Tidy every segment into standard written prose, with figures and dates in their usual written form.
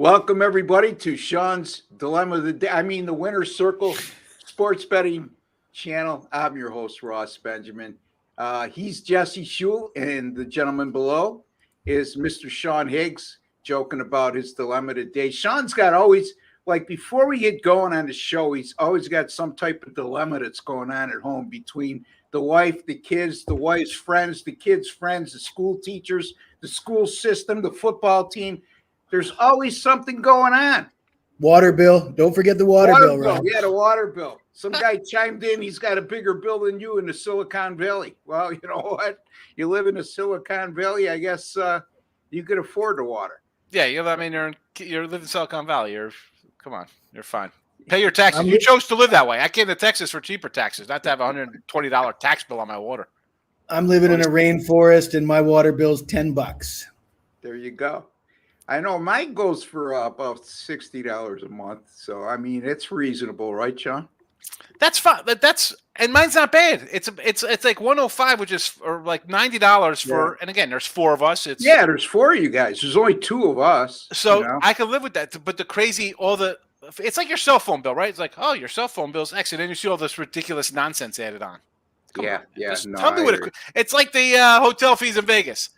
Welcome, everybody, to Sean's Dilemma of the Day. The Winner's Circle Sports Betting Channel. I'm your host, Ross Benjamin. He's Jesse Schule, and the gentleman below is Mr. Sean Higgs, joking about his dilemma today. Sean's got always, before we get going on the show, he's always got some type of dilemma that's going on at home between the wife, the kids, the wife's friends, the kids' friends, the school teachers, the school system, the football team. There's always something going on. Water bill. Don't forget the water bill, right? Yeah, the water bill. Some guy chimed in. He's got a bigger bill than you in the Silicon Valley. Well, you know what? You live in the Silicon Valley. I guess you could afford the water. Yeah, you're living in Silicon Valley. Come on, you're fine. Pay your taxes. You chose to live that way. I came to Texas for cheaper taxes, not to have a $120 tax bill on my water. I'm living in a rainforest, and my water bill's $10. There you go. I know mine goes for about $60 a month. So, it's reasonable, right, Sean? That's fine. And mine's not bad. It's like $105, which is like $90 for. And again, there's four of us. There's four of you guys. There's only two of us. So I can live with that. But it's like your cell phone bill, right? It's like, oh, your cell phone bill's X, and then you see all this ridiculous nonsense added on. Come on. Tell me what it's like the hotel fees in Vegas.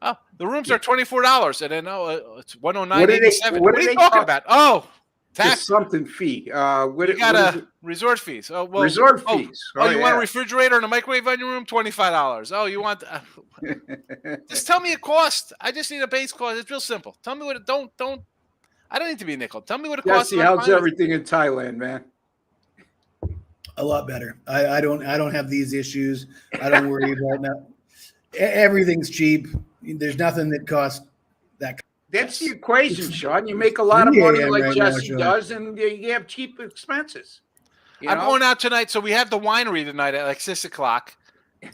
Oh, the rooms are $24, and then it's $109.87. What are you talking about? Oh, tax something fee. You got resort fees. Oh, well, resort fees. You want a refrigerator and a microwave on your room? $25. Oh, you want? Just tell me a cost. I just need a base cost. It's real simple. Tell me what it. Don't. I don't need to be nickel. Tell me what it costs. Jesse, how's everything in Thailand, man? A lot better. I don't have these issues. I don't worry about that. Everything's cheap. There's nothing that costs that. That's the equation, Sean. You make a lot of money like Jesse does, and you have cheap expenses. I'm going out tonight, so we have the winery tonight at like 6 o'clock,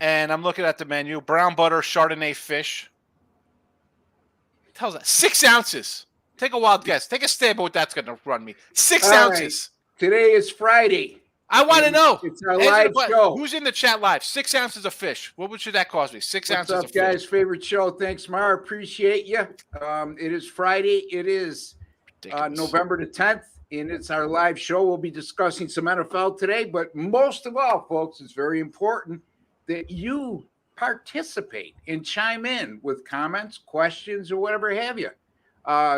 and I'm looking at the menu: brown butter, Chardonnay fish. What the hell's that? 6 ounces. Take a wild guess. Take a stab at what that's going to run me. 6 ounces. Right. Today is Friday. I want to know. It's our live show. Who's in the chat live? 6 ounces of fish. What should that cost me? 6 ounces of fish. What's up, guys? Favorite show. Thanks, Mar. Appreciate you. It is Friday. It is November the 10th, and it's our live show. We'll be discussing some NFL today, but most of all, folks, it's very important that you participate and chime in with comments, questions, or whatever have you,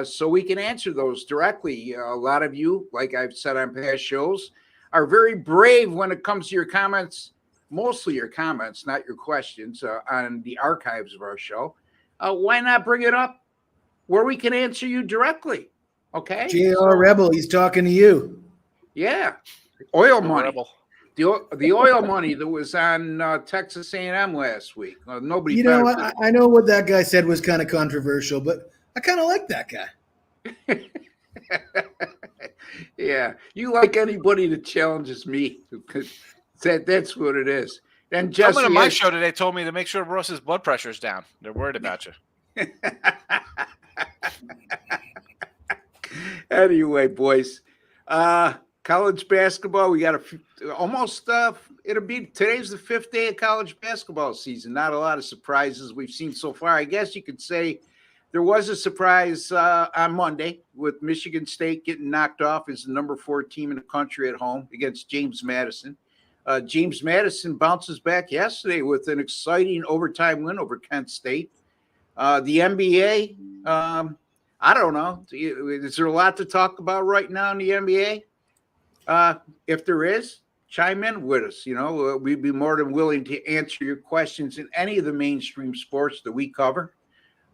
so we can answer those directly. A lot of you, like I've said on past shows, are very brave when it comes to your comments, mostly your comments, not your questions, on the archives of our show. Why not bring it up where we can answer you directly? Okay. JR Rebel, he's talking to you. Yeah. Oil money. Rebel. The oil money that was on Texas A&M last week. Nobody. You know, I know what that guy said was kind of controversial, but I kind of like that guy. Yeah, you like anybody that challenges me, because that's what it is. And Jesse, someone on my show today told me to make sure Ross's blood pressure is down. They're worried about you. Anyway, boys, college basketball. We got almost. Today's the 5th day of college basketball season. Not a lot of surprises we've seen so far. I guess you could say there was a surprise on Monday with Michigan State getting knocked off as the number 4 team in the country at home against James Madison. James Madison bounces back yesterday with an exciting overtime win over Kent State. The NBA, I don't know. Is there a lot to talk about right now in the NBA? If there is, chime in with us. We'd be more than willing to answer your questions in any of the mainstream sports that we cover.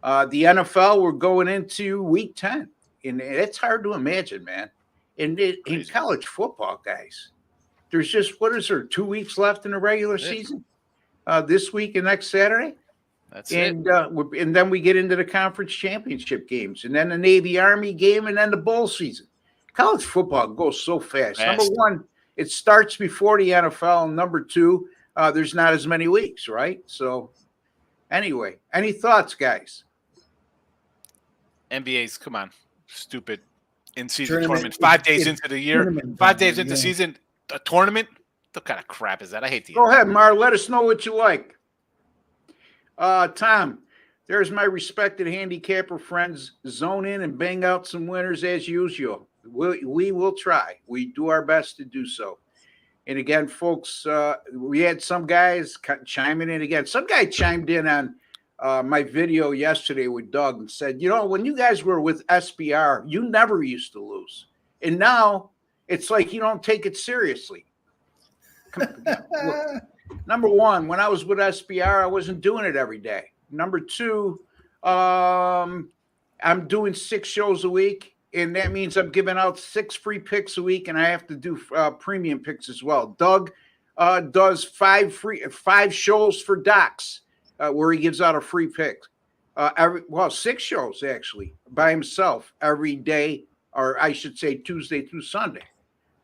The NFL, we're going into week 10, and it's hard to imagine, man. In college football, guys, there's just, 2 weeks left in the regular season? This week and next Saturday? That's and it. And then we get into the conference championship games, and then the Navy-Army game, and then the bowl season. College football goes so fast. Number one, it starts before the NFL, and number two, there's not as many weeks, right? So anyway, any thoughts, guys? NBA's, come on, stupid in-season tournament. 5 days into the year, 5 days into season, a tournament? What kind of crap is that? I hate the Go ahead, Mar. Let us know what you like. Tom, there's my respected handicapper friends. Zone in and bang out some winners as usual. We will try. We do our best to do so. And again, folks, we had some guys chiming in again. Some guy chimed in on my video yesterday with Doug and said, when you guys were with SBR, you never used to lose. And now it's like you don't take it seriously. Look, number one, when I was with SBR, I wasn't doing it every day. Number two, I'm doing 6 shows a week, and that means I'm giving out 6 free picks a week, and I have to do premium picks as well. Doug does 5 shows for Docs where he gives out a free pick. 6 shows actually by himself every day, or I should say Tuesday through Sunday.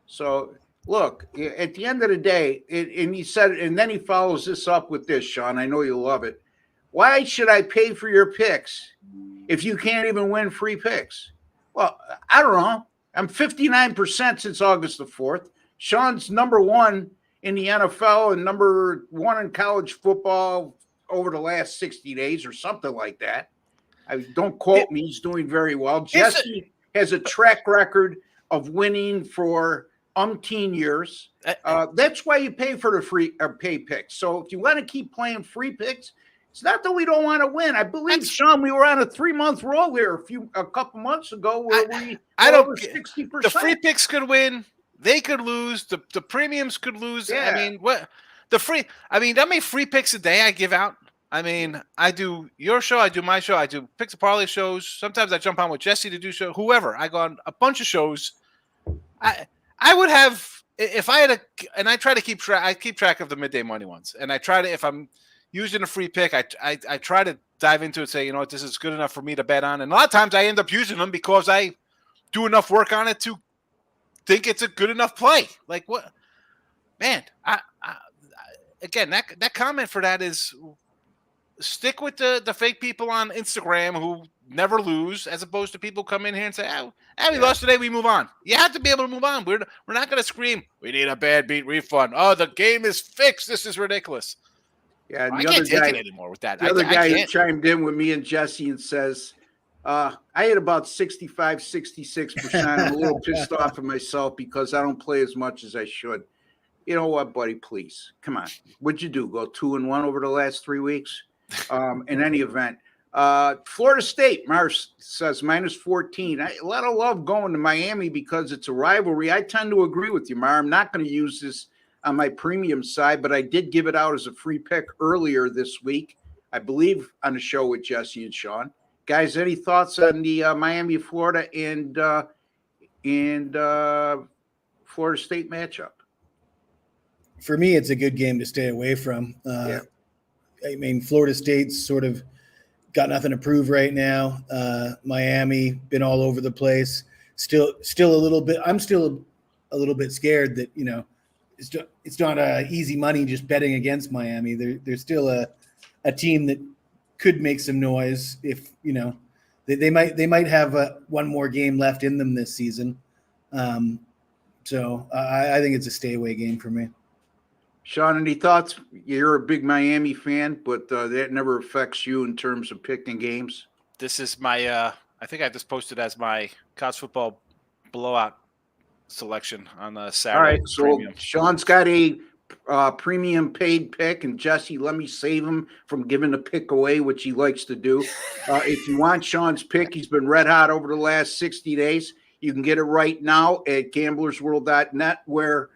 So look, at the end of the day, and he said, and then he follows this up with this, Sean. I know you love it. Why should I pay for your picks if you can't even win free picks? Well, I don't know. I'm 59% since August the 4th. Sean's number 1 in the NFL and number 1 in college football over the last 60 days or something like that. Don't quote me. He's doing very well. Jesse has a track record of winning for umpteen years. That's why you pay for the free pay picks. So if you want to keep playing free picks, it's not that we don't want to win. I believe, Sean, we were on a 3-month roll here a couple months ago where we over 60%. The free picks could win. They could lose. The premiums could lose. Yeah. I mean, how many free picks a day I give out? I mean, I do your show, I do my show, I do Picks and Parlay shows. Sometimes I jump on with Jesse to do show. Whoever. I go on a bunch of shows. I would have, if I had and I try to keep track. I keep track of the midday money ones, and I try to, if I'm using a free pick, I try to dive into it, say, you know what, this is good enough for me to bet on. And a lot of times I end up using them because I do enough work on it to think it's a good enough play. Like, what, man? Again, that comment for that is, stick with the fake people on Instagram who never lose, as opposed to people come in here and say, we lost today, we move on. You have to be able to move on. We're not going to scream, we need a bad beat refund. Oh, the game is fixed. This is ridiculous. Yeah, and I can't take it anymore with that. The other guy who chimed in with me and Jesse and says, I hit about 65, 66%. I'm a little pissed off of myself because I don't play as much as I should. You know what, buddy? Please, come on. What'd you do? Go 2-1 over the last 3 weeks? In any event, Florida State, Mars says -14. A lot of love going to Miami because it's a rivalry. I tend to agree with you, Mar. I'm not going to use this on my premium side, but I did give it out as a free pick earlier this week, I believe, on the show with Jesse and Sean. Guys, any thoughts on the Miami, Florida, and Florida State matchup? For me, it's a good game to stay away from. I mean, Florida State's sort of got nothing to prove right now. Miami been all over the place. Still a little bit. I'm still a little bit scared that it's not easy money just betting against Miami. They're still a team that could make some noise if they might have one more game left in them this season. So I think it's a stay away game for me. Sean, any thoughts? You're a big Miami fan, but that never affects you in terms of picking games. This is my I think I just posted as my college football blowout selection on the Saturday. All right, so premium. Sean's got a premium paid pick, and Jesse, let me save him from giving the pick away, which he likes to do. If you want Sean's pick, he's been red hot over the last 60 days. You can get it right now at gamblersworld.net, where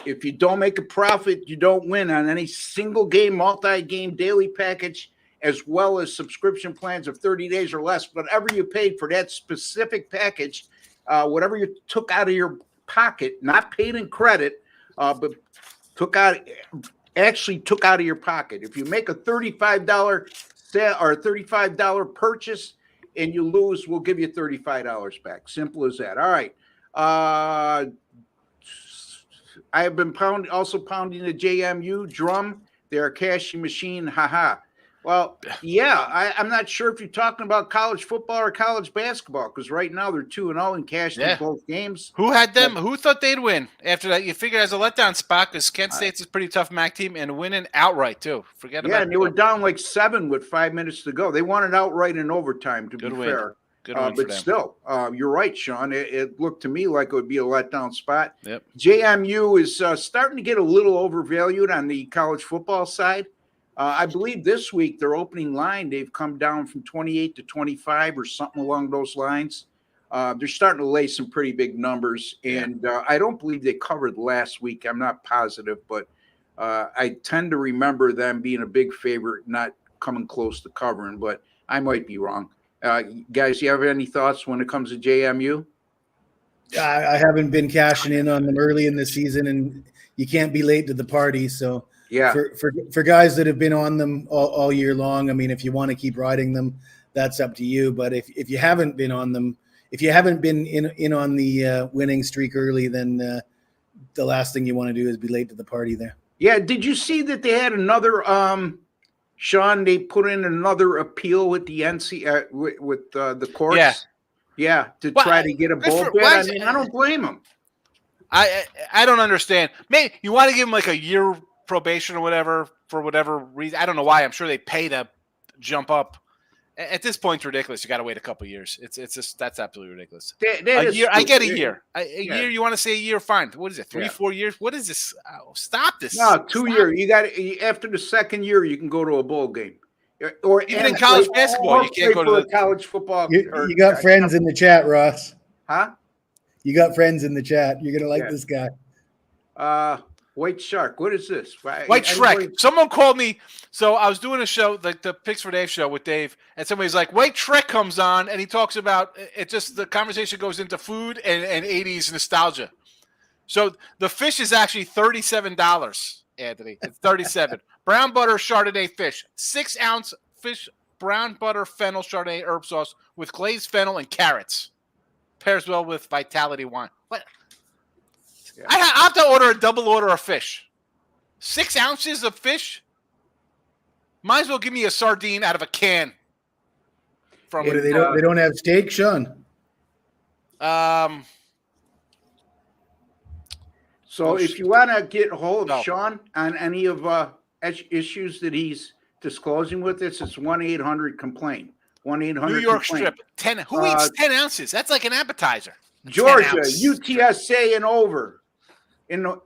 if you don't make a profit, you don't win on any single game, multi-game daily package, as well as subscription plans of 30 days or less. Whatever you paid for that specific package, whatever you took out of your pocket, not paid in credit, but took out of your pocket. If you make a $35 sale or a $35 purchase and you lose, we'll give you $35 back. Simple as that. All right. I have been pounding the JMU drum. They're a cashing machine. Haha. Well, yeah, I'm not sure if you're talking about college football or college basketball because right now they're 2-0 and cashed in both games. Who had them? Who thought they'd win? After that, you figure as a letdown spot because Kent State's a pretty tough MAC team and winning outright too. Forget about it. Yeah, and they were down like 7 with 5 minutes to go. They won it outright in overtime, to be fair. Good win but still, you're right, Sean. It looked to me like it would be a letdown spot. Yep. JMU is starting to get a little overvalued on the college football side. I believe this week their opening line, they've come down from 28 to 25 or something along those lines. They're starting to lay some pretty big numbers, and I don't believe they covered last week. I'm not positive, but I tend to remember them being a big favorite, not coming close to covering, but I might be wrong. Guys, you have any thoughts when it comes to JMU? I haven't been cashing in on them early in the season, and you can't be late to the party. So yeah, for guys that have been on them all year long, I mean, if you want to keep riding them, that's up to you. But if you haven't been on them, if you haven't been in on the winning streak early, then the last thing you want to do is be late to the party there. Yeah. Did you see that they had another Sean, they put in another appeal with the NC with the courts. Yeah, to try to get a bowl bid. I mean, I don't blame them. I don't understand. Maybe you want to give them like a year probation or whatever for whatever reason. I don't know why. I'm sure they pay to jump up. At this point, it's ridiculous. You got to wait a couple of years. It's just that's absolutely ridiculous. A year. I get a year. A year. You want to say a year? Fine. What is it? 3-4 years? What is this? Stop this. No, 2 years. You got after the second year, you can go to a bowl game. Or even in college basketball, you can't go to the college football. You got friends in the chat, Ross. Huh? You got friends in the chat. You're gonna like this guy. White Shark. What is this? White Shrek. Someone called me. So I was doing a show, like the Picks for Dave show with Dave, and somebody's like, White Shrek comes on, and he talks about it. Just the conversation goes into food and 80s nostalgia. So the fish is actually $37, Anthony. It's $37. Brown butter Chardonnay fish, 6-ounce fish, brown butter fennel Chardonnay herb sauce with glazed fennel and carrots. Pairs well with Vitality wine. What? Yeah. I have to order a double order of fish. 6 ounces of fish? Might as well give me a sardine out of a can. From they don't have steak, Sean. So if you want to get a hold of Sean on any of issues that he's disclosing with us, it's 1-800-COMPLAIN. 1-800 New York Strip. 10. Who eats 10 ounces? That's like an appetizer. Georgia, UTSA and over. Well,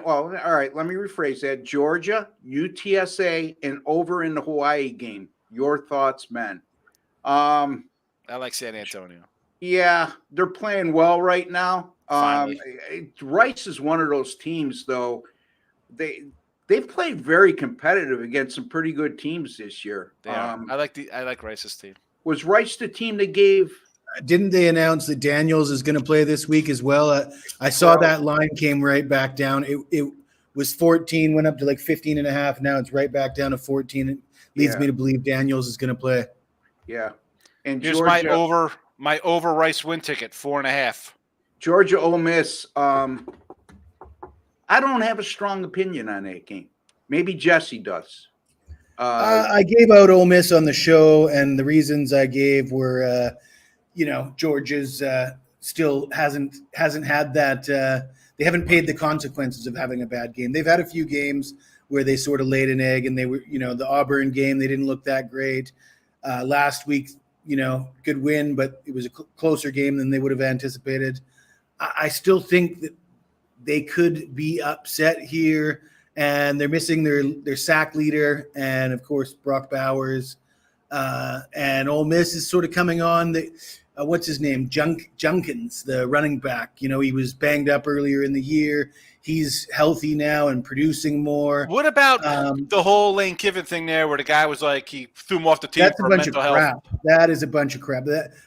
all right, let me rephrase that. Georgia, UTSA and over in the Hawaii game. Your thoughts, men? I like San Antonio. Yeah, they're playing well right now. Rice is one of those teams, though. They've played very competitive against some pretty good teams this year. I like Rice's team. Was Rice the team that gave? Didn't they announce that Daniels is going to play this week as well? I saw that line came right back down. It was 14, went up to like 15.5. Now it's right back down to 14. It leads me to believe Daniels is going to play. Yeah. And here's Georgia, my over Rice win ticket, 4.5. Georgia Ole Miss. I don't have a strong opinion on that game. Maybe Jesse does. I gave out Ole Miss on the show, and the reasons I gave were, Georgia's still hasn't had that. They haven't paid the consequences of having a bad game. They've had a few games where they sort of laid an egg, and they were, the Auburn game, they didn't look that great. Last week, good win, but it was a closer game than they would have anticipated. I still think that they could be upset here, and they're missing their sack leader and, of course, Brock Bowers. And Ole Miss is sort of coming on. What's his name? Junkins, the running back. He was banged up earlier in the year. He's healthy now and producing more. What about the whole Lane Kiffin thing there where the guy was like, he threw him off the team for mental health? Crap. That is a bunch of crap.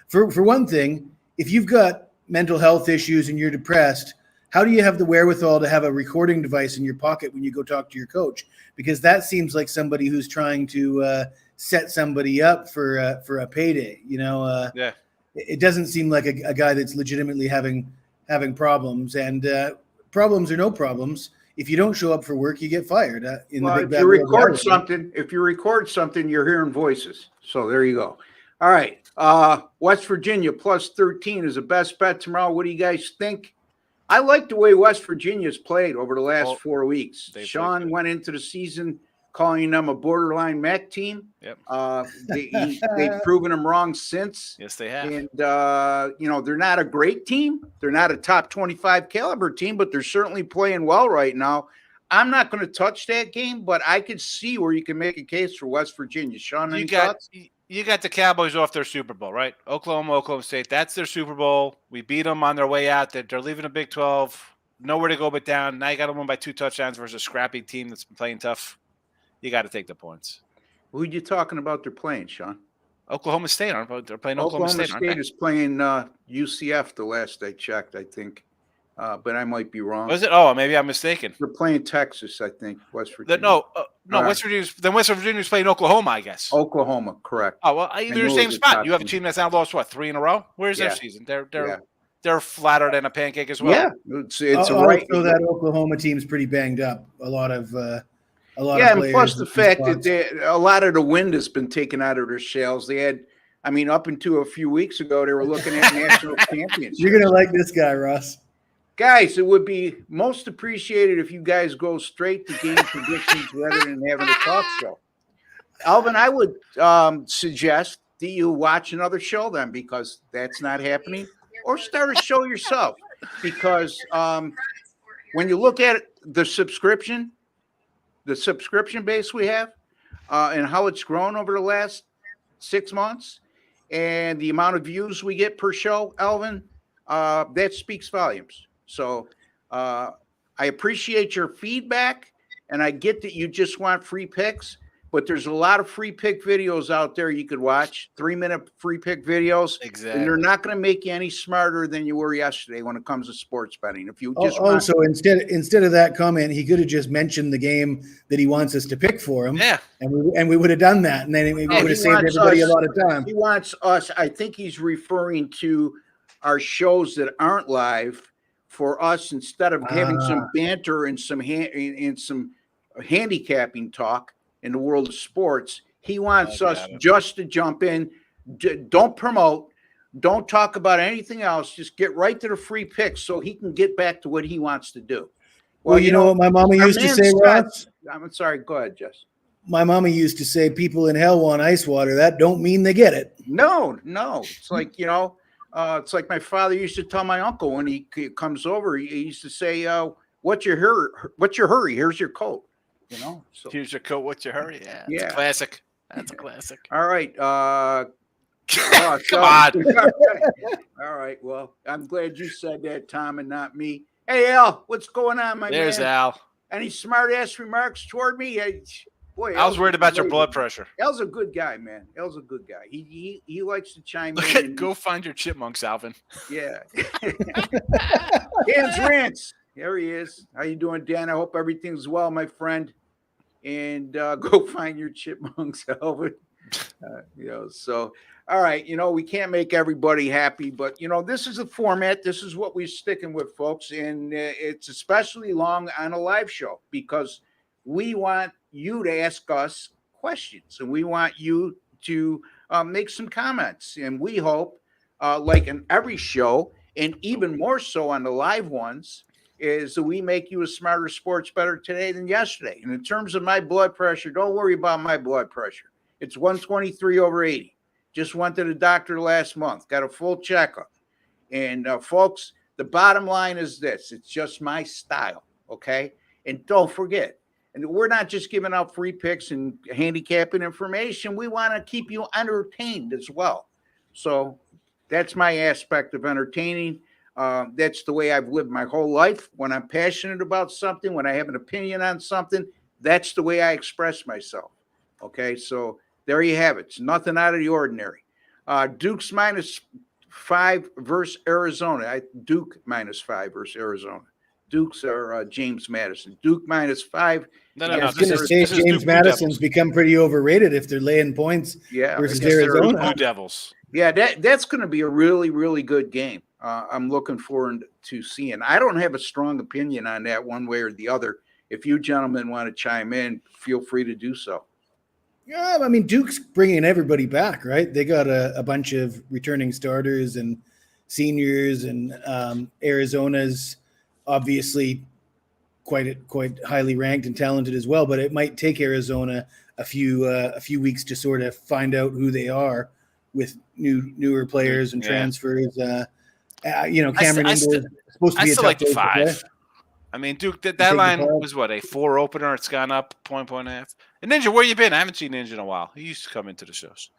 For one thing, if you've got mental health issues and you're depressed, how do you have the wherewithal to have a recording device in your pocket when you go talk to your coach? Because that seems like somebody who's trying to set somebody up for a payday. It doesn't seem like a guy that's legitimately having problems. And problems or no problems, if you don't show up for work, you get fired. If you record something, you're hearing voices. So there you go. All right. West Virginia plus 13 is the best bet tomorrow. What do you guys think? I like the way West Virginia's played over the last 4 weeks. Sean went into the season calling them a borderline MAC team. Yep. They've proven them wrong since. Yes, they have. And, they're not a great team. They're not a top 25 caliber team, but they're certainly playing well right now. I'm not going to touch that game, but I could see where you can make a case for West Virginia. Sean, any thoughts? You got the Cowboys off their Super Bowl, right? Oklahoma State. That's their Super Bowl. We beat them on their way out. They're leaving the Big 12. Nowhere to go but down. Now you got to win by 2 touchdowns versus a scrappy team that's been playing tough. You got to take the points. Who are you talking about they're playing, Sean? Oklahoma State. They're playing Oklahoma State. Oklahoma State is playing UCF the last I checked, I think. But I might be wrong. Was it? Oh, maybe I'm mistaken. They're playing Texas, I think. West Virginia. West Virginia's playing Oklahoma, I guess. Oklahoma, correct. Oh well, you're in the same spot. You have a team that's now lost 3 in a row. Where's their season? They're flatter than a pancake as well. Yeah, it's right. So that Oklahoma team's pretty banged up. A lot of and plus the fact that a lot of the wind has been taken out of their sails. They had, up until a few weeks ago, they were looking at national championships. You're gonna like this guy, Russ. Guys, it would be most appreciated if you guys go straight to game predictions rather than having a talk show. Alvin, I would suggest that you watch another show then, because that's not happening, or start a show yourself, because when you look at the subscription base we have and how it's grown over the last 6 months and the amount of views we get per show, Alvin, that speaks volumes. So I appreciate your feedback, and I get that you just want free picks, but there's a lot of free pick videos out there you could watch, 3-minute free pick videos. Exactly. And they're not going to make you any smarter than you were yesterday when it comes to sports betting. If you just so instead of that comment, he could have just mentioned the game that he wants us to pick for him. Yeah. And we would have done that, and then we would have saved everybody a lot of time. He wants us, I think he's referring to our shows that aren't live, for us, instead of having some banter and some handicapping talk in the world of sports, he wants us just to jump in. Don't promote. Don't talk about anything else. Just get right to the free picks so he can get back to what he wants to do. Well, you know what my mama used to say, Ross? I'm sorry. Go ahead, Jess. My mama used to say, people in hell want ice water. That don't mean they get it. No. It's like, it's like my father used to tell my uncle when he comes over. He used to say, "What's your hurry? Here's your coat." So here's your coat. What's your hurry? Yeah, it's a classic. That's a classic. All right. Come on. All right. Well, I'm glad you said that, Tom, and not me. Hey, Al, what's going on, my man? There's Al. Any smart-ass remarks toward me? Boy, I was worried about your blood pressure. El's a good guy, man. El's a good guy. He likes to chime in. Go find your chipmunks, Alvin. Yeah. Dan's Rants. There he is. How you doing, Dan? I hope everything's well, my friend. And go find your chipmunks, Alvin. So, all right. We can't make everybody happy, but, this is a format. This is what we're sticking with, folks. And it's especially long on a live show because we want you to ask us questions, and we want you to make some comments. And we hope, like in every show, and even more so on the live ones, is that we make you a smarter sports bettor today than yesterday. And in terms of my blood pressure, don't worry about my blood pressure. It's 123/80. Just went to the doctor last month, got a full checkup. And folks, the bottom line is this: it's just my style, okay? And don't forget, and we're not just giving out free picks and handicapping information. We want to keep you entertained as well. So that's my aspect of entertaining. That's the way I've lived my whole life. When I'm passionate about something, when I have an opinion on something, that's the way I express myself. Okay, so there you have it. It's nothing out of the ordinary. Duke's -5 versus Arizona. Duke -5 versus Arizona. Dukes are James Madison. Duke -5. No. I was going to say James Madison's become pretty overrated if they're laying points versus Arizona. Blue Devils. Yeah, that's going to be a really, really good game. I'm looking forward to seeing. I don't have a strong opinion on that one way or the other. If you gentlemen want to chime in, feel free to do so. Yeah, I mean, Duke's bringing everybody back, right? They got a bunch of returning starters and seniors, and Arizona's obviously quite highly ranked and talented as well. But it might take Arizona a few weeks to sort of find out who they are with newer players and transfers. Cameron Indoor is supposed to be a tough like the place to play. 5. I mean, Duke, that line was what, a 4 opener? It's gone up point and a half. And Ninja, where you been? I haven't seen Ninja in a while. He used to come into the shows.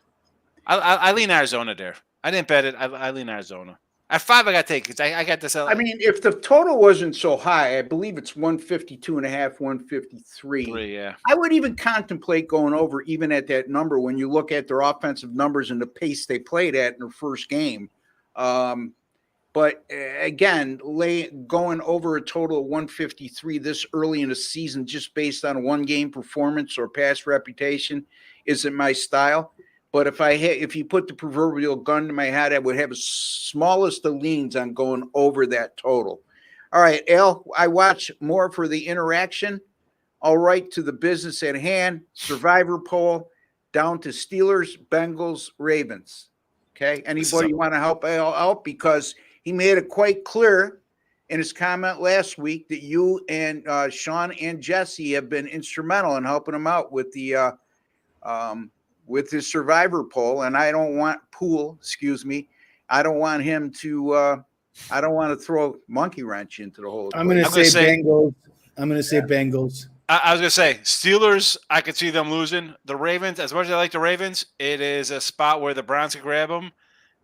I lean Arizona there. I didn't bet it. I lean Arizona. At 5, I got to take it. I got this. I mean, if the total wasn't so high, I believe it's 152.5, 153. Yeah. I would even contemplate going over even at that number when you look at their offensive numbers and the pace they played at in their first game. But again, going over a total of 153 this early in the season just based on a one-game performance or past reputation isn't my style. But if you put the proverbial gun to my head, I would have the smallest of leans on going over that total. All right, Al, I watch more for the interaction. All right, to the business at hand, survivor poll, down to Steelers, Bengals, Ravens. Okay, anybody want to help Al out? Because he made it quite clear in his comment last week that you and Sean and Jesse have been instrumental in helping him out with the with his survivor poll. And I don't want I don't want him to I don't want to throw monkey wrench into the whole. I'm going to say Bengals. I'm going to say Bengals. I was going to say Steelers. I could see them losing. The Ravens, as much as I like the Ravens, it is a spot where the Browns could grab them.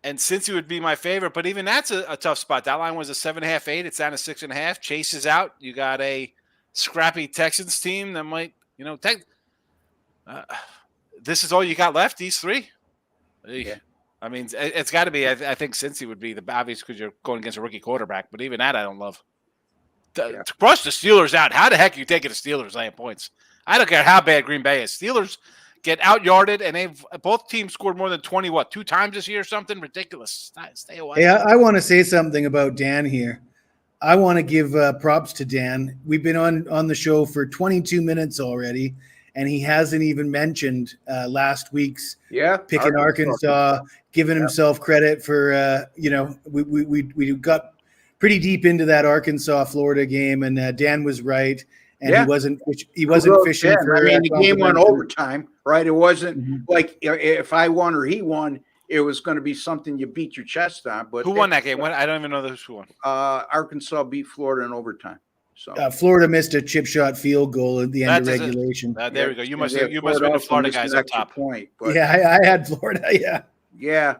And Cincy would be my favorite, but even that's a tough spot. That line was a 7.5, 8. It's down to 6.5. Chase is out. You got a scrappy Texans team that might, this is all you got left. These 3. Yeah. I mean, it's got to be. I think Cincy would be the obvious because you're going against a rookie quarterback. But even that, I don't love. To crush the Steelers out. How the heck are you taking the Steelers laying points? I don't care how bad Green Bay is. Steelers get out-yarded, and both teams scored more than 20, 2 times this year or something? Ridiculous. Stay away. Hey, I want to say something about Dan here. I want to give props to Dan. We've been on the show for 22 minutes already, and he hasn't even mentioned last week's pick in Arkansas, giving himself credit for, we got pretty deep into that Arkansas-Florida game, and Dan was right. And he wasn't fishing for. I mean, the game went overtime, right? It wasn't like if I won or he won, it was going to be something you beat your chest on. But who won that game? I don't even know who won. Arkansas beat Florida in overtime. So Florida missed a chip shot field goal at the end of regulation. There we go. You must have been the Florida guys up top. Point, but, I had Florida. Yeah,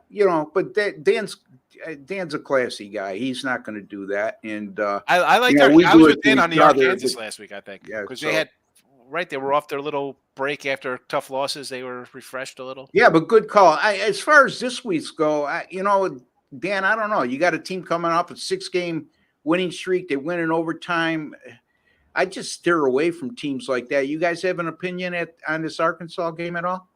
but Dan's a classy guy. He's not going to do that. And I like I was with Dan on the Arkansas last week, I think. Yeah, because they were off their little break after tough losses. They were refreshed a little. Yeah, but good call. As far as this week's go, Dan, I don't know. You got a team coming off a 6-game winning streak. They win in overtime. I just steer away from teams like that. You guys have an opinion on this Arkansas game at all?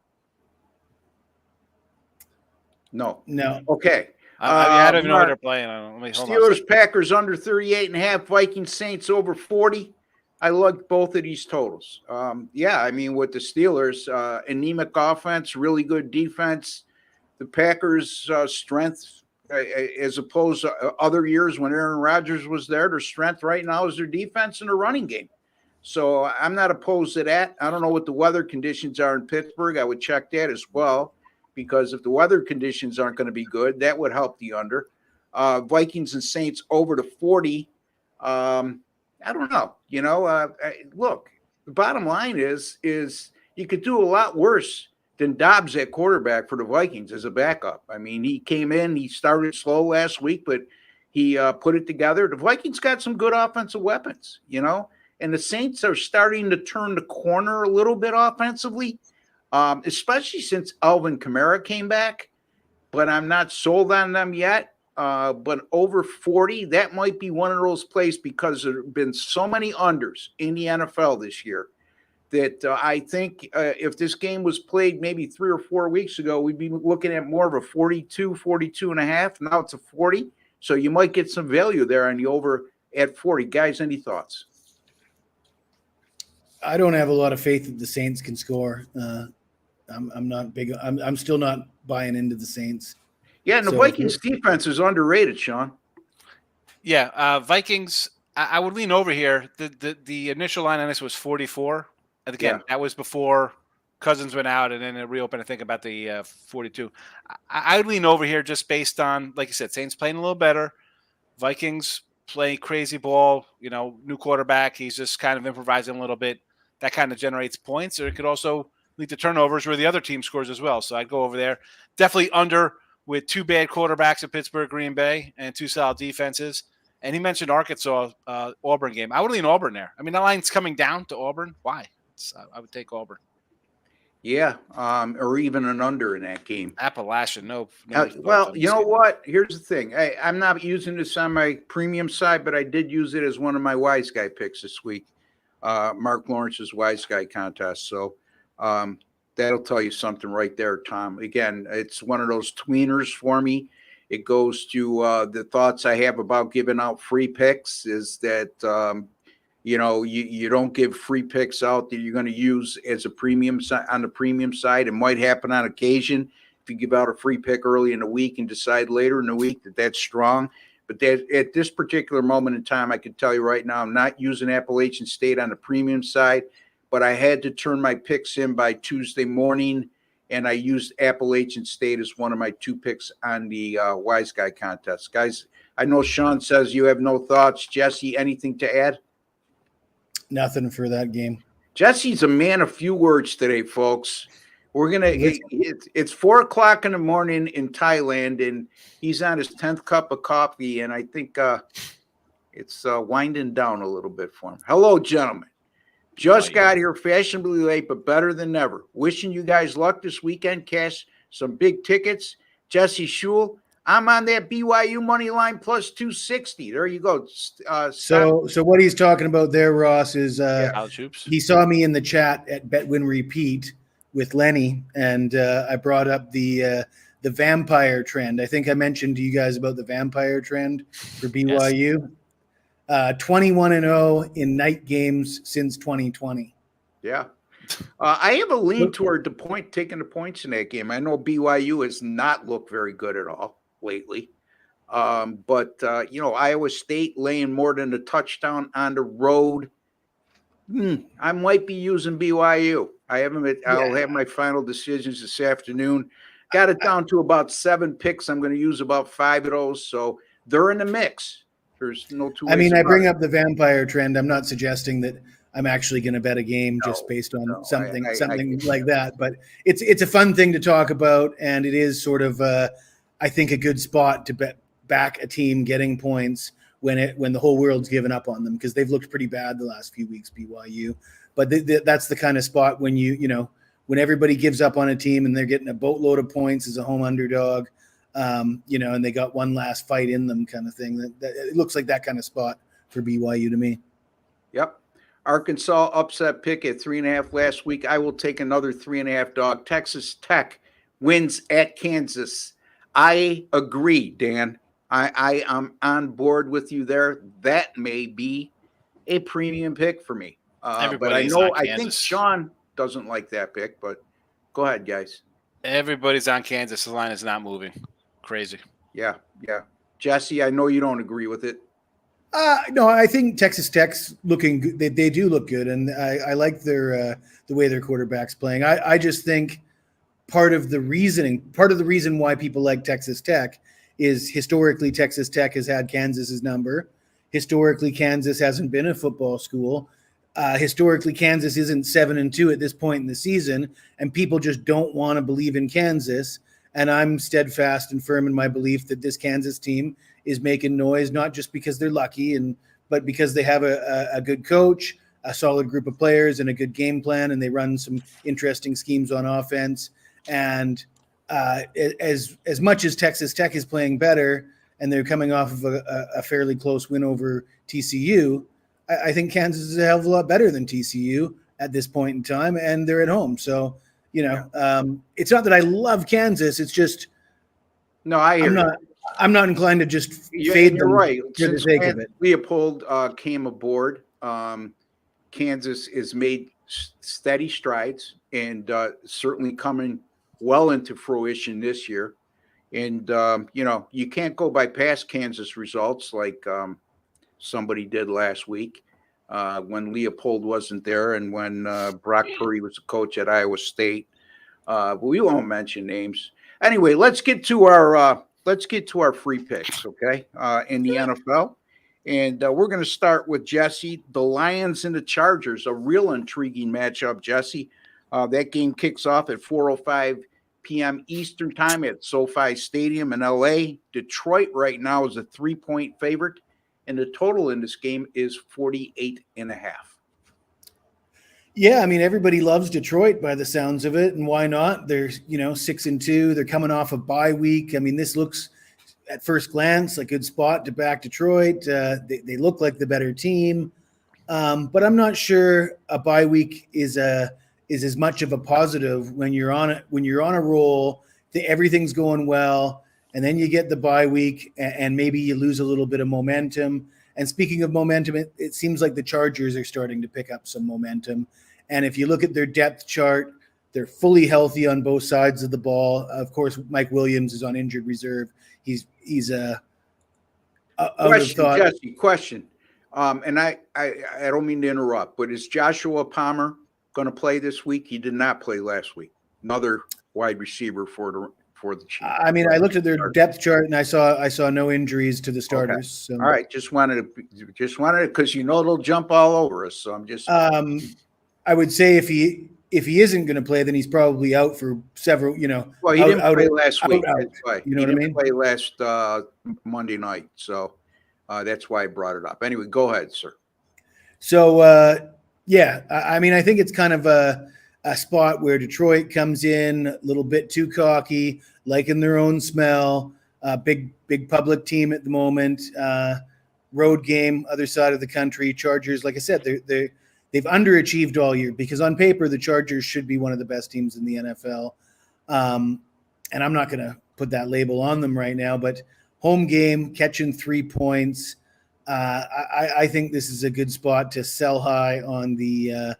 No. Okay. I don't even know what they're playing. Steelers, Packers under 38.5, Vikings, Saints over 40. I like both of these totals. I mean, with the Steelers, anemic offense, really good defense. The Packers' strength, as opposed to other years when Aaron Rodgers was there, their strength right now is their defense and their running game. So I'm not opposed to that. I don't know what the weather conditions are in Pittsburgh. I would check that as well, because if the weather conditions aren't going to be good, that would help the under. Vikings and Saints over to 40. I don't know. Look, the bottom line is you could do a lot worse than Dobbs at quarterback for the Vikings as a backup. I mean, he came in, he started slow last week, but he put it together. The Vikings got some good offensive weapons, and the Saints are starting to turn the corner a little bit offensively. Especially since Alvin Kamara came back, but I'm not sold on them yet. But over 40, that might be one of those plays because there have been so many unders in the NFL this year that I think if this game was played maybe 3 or 4 weeks ago, we'd be looking at more of a 42 and a half. Now it's a 40. So you might get some value there on the over at 40. Guys, any thoughts? I don't have a lot of faith that the Saints can score. I'm not big. I'm still not buying into the Saints. Yeah, and the Vikings defense is underrated, Sean. Yeah, Vikings. I would lean over here. The initial line on this was 44. And again, that was before Cousins went out, and then it reopened. I think about the 42. I would lean over here just based on, like you said, Saints playing a little better. Vikings playing crazy ball. New quarterback. He's just kind of improvising a little bit. That kind of generates points, or it could also lead to turnovers where the other team scores as well. So I'd go over there. Definitely under with two bad quarterbacks at Pittsburgh, Green Bay, and two solid defenses. And he mentioned Arkansas, Auburn game. I would lean Auburn there. I mean, the line's coming down to Auburn. Why? I would take Auburn. Yeah, or even an under in that game. Appalachian, no. Well, you know what? Here's the thing. I'm not using this on my premium side, but I did use it as one of my Wise Guy picks this week. Mark Lawrence's Wise Guy contest. So that'll tell you something right there, Tom. Again, it's one of those tweeners for me. It goes to the thoughts I have about giving out free picks is that, you don't give free picks out that you're going to use as a premium on the premium side. It might happen on occasion if you give out a free pick early in the week and decide later in the week that that's strong. But that at this particular moment in time, I can tell you right now, I'm not using Appalachian State on the premium side, but I had to turn my picks in by Tuesday morning, and I used Appalachian State as one of my two picks on the Wise Guy contest. Guys, I know Sean says you have no thoughts. Jesse, anything to add? Nothing for that game. Jesse's a man of few words today, folks. We're gonna. It's 4:00 in the morning in Thailand, and he's on his 10th cup of coffee, and I think it's winding down a little bit for him. Hello, gentlemen. Just got here fashionably late, but better than ever. Wishing you guys luck this weekend. Cash some big tickets. Jesse Schule, I'm on that BYU money line plus 260. There you go. So what he's talking about there, Ross, is college hoops. He saw me in the chat at Bet Win Repeat with Lenny, and I brought up the vampire trend. I think I mentioned to you guys about the vampire trend for BYU. Yes. 21-0 in night games since 2020. Yeah. I have a lean toward taking the points in that game. I know BYU has not looked very good at all lately. But Iowa State laying more than a touchdown on the road. I might be using BYU. I'll have my final decisions this afternoon. Got it down to about 7 picks. I'm going to use about 5 of those. So they're in the mix. There's no two ways. I mean, I bring up the vampire trend. I'm not suggesting that I'm actually going to bet a game just based on something like that. But it's a fun thing to talk about, and it is sort of, I think, a good spot to bet back a team getting points when the whole world's given up on them, because they've looked pretty bad the last few weeks, BYU. But that's the kind of spot when when everybody gives up on a team and they're getting a boatload of points as a home underdog. And they got one last fight in them kind of thing. That it looks like that kind of spot for BYU to me. Yep. Arkansas upset pick at 3.5 last week. I will take another 3.5 dog. Texas Tech wins at Kansas. I agree, Dan. I am on board with you there. That may be a premium pick for me. But I think Sean doesn't like that pick, but go ahead, guys. Everybody's on Kansas. The line is not moving. Crazy. Yeah. Jesse, I know you don't agree with it. No, I think Texas Tech's looking good. They do look good, and I like the way their quarterback's playing. I just think part of the reason why people like Texas Tech is historically Texas Tech has had Kansas's number. Historically, Kansas hasn't been a football school. Historically, Kansas isn't 7-2 at this point in the season, and people just don't want to believe in Kansas. And I'm steadfast and firm in my belief that this Kansas team is making noise, not just because they're lucky, but because they have a good coach, a solid group of players, and a good game plan, and they run some interesting schemes on offense. And as much as Texas Tech is playing better, and they're coming off of a fairly close win over TCU, I think Kansas is a hell of a lot better than TCU at this point in time, and they're at home. So, it's not that I love Kansas. It's just I'm not inclined to just Yeah, fade you're them right. for the sake of it. Leopold came aboard, Kansas has made steady strides and certainly coming well into fruition this year. And, you can't go by past Kansas results like somebody did last week when Leopold wasn't there and when Brock Purdy was a coach at Iowa State. But we won't mention names. Anyway, let's get to our free picks, okay, in the NFL. And we're going to start with Jesse, the Lions and the Chargers, a real intriguing matchup, Jesse. That game kicks off at 4:05 p.m. Eastern time at SoFi Stadium in LA. Detroit right now is a 3-point favorite, and the total in this game is 48.5. Yeah, I mean, everybody loves Detroit by the sounds of it, and why not? They're 6-2. They're coming off a bye week. I mean, this looks at first glance like a good spot to back Detroit. They look like the better team, but I'm not sure a bye week is as much of a positive when you're on a roll. Everything's going well, and then you get the bye week, and maybe you lose a little bit of momentum. And speaking of momentum, it seems like the Chargers are starting to pick up some momentum. And if you look at their depth chart, they're fully healthy on both sides of the ball. Of course, Mike Williams is on injured reserve. He's a Jesse, question. And I don't mean to interrupt, but is Joshua Palmer going to play this week? He did not play last week. Another wide receiver for the Chiefs. I mean, I looked at their depth chart and I saw no injuries to the starters. Okay. So. All right, just wanted because they'll jump all over us. So I'm just. I would say if he isn't going to play, then he's probably out for several. Well, he didn't play last week. That's why. You know what I mean? Play last Monday night, so that's why I brought it up. Anyway, go ahead, sir. So yeah, I mean, I think it's kind of a spot where Detroit comes in a little bit too cocky, liking their own smell. Big public team at the moment. Road game, other side of the country. Chargers, like I said, they've underachieved all year because on paper the Chargers should be one of the best teams in the NFL. And I'm not going to put that label on them right now, but home game, catching 3 points. I think this is a good spot to sell high on the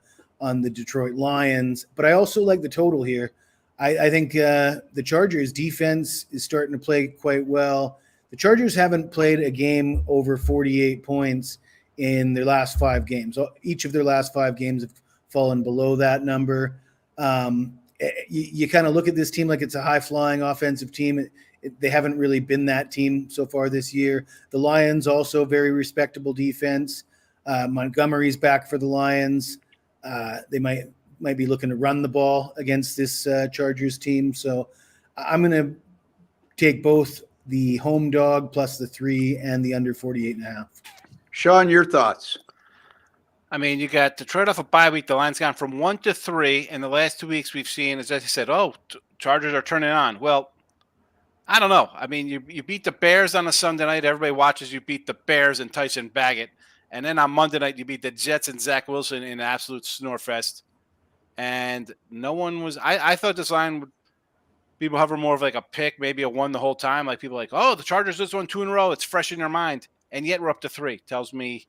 Detroit Lions, but I also like the total here. I think the Chargers defense is starting to play quite well. The Chargers haven't played a game over 48 points in their last 5 games. Each of their last 5 games have fallen below that number. You kind of look at this team like it's a high-flying offensive team. They haven't really been that team so far this year. The Lions also very respectable defense. Montgomery's back for the Lions. They might be looking to run the ball against this Chargers team. So I'm going to take both the home dog plus the 3 and the under 48.5. Sean, your thoughts? I mean, you got Detroit off a bye week. The line's gone from 1 to 3. In the last 2 weeks, we've seen, as I said, Chargers are turning on. Well, I don't know. I mean, you beat the Bears on a Sunday night. Everybody watches you beat the Bears and Tyson Baggett. And then on Monday night, you beat the Jets and Zach Wilson in an absolute snore fest. And no one was – I thought this line would people hover more of like a pick, maybe a 1 the whole time. Like people are like, oh, the Chargers just won 2 in a row. It's fresh in their mind. And yet we're up to 3. Tells me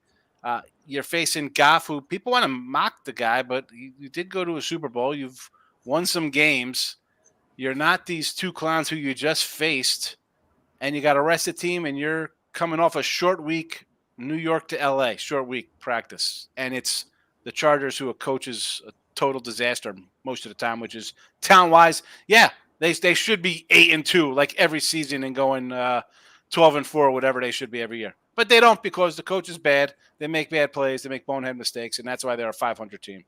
you're facing Goff, who people want to mock the guy, but you did go to a Super Bowl. You've won some games. You're not these 2 clowns who you just faced, and you got to rest the team, and you're coming off a short week, New York to L.A., short week practice. And it's the Chargers who a coach is a total disaster most of the time, which is talent-wise. Yeah, they should be 8-2 like every season and going 12-4, whatever they should be every year. But they don't because the coach is bad. They make bad plays. They make bonehead mistakes, and that's why they're a 500 team.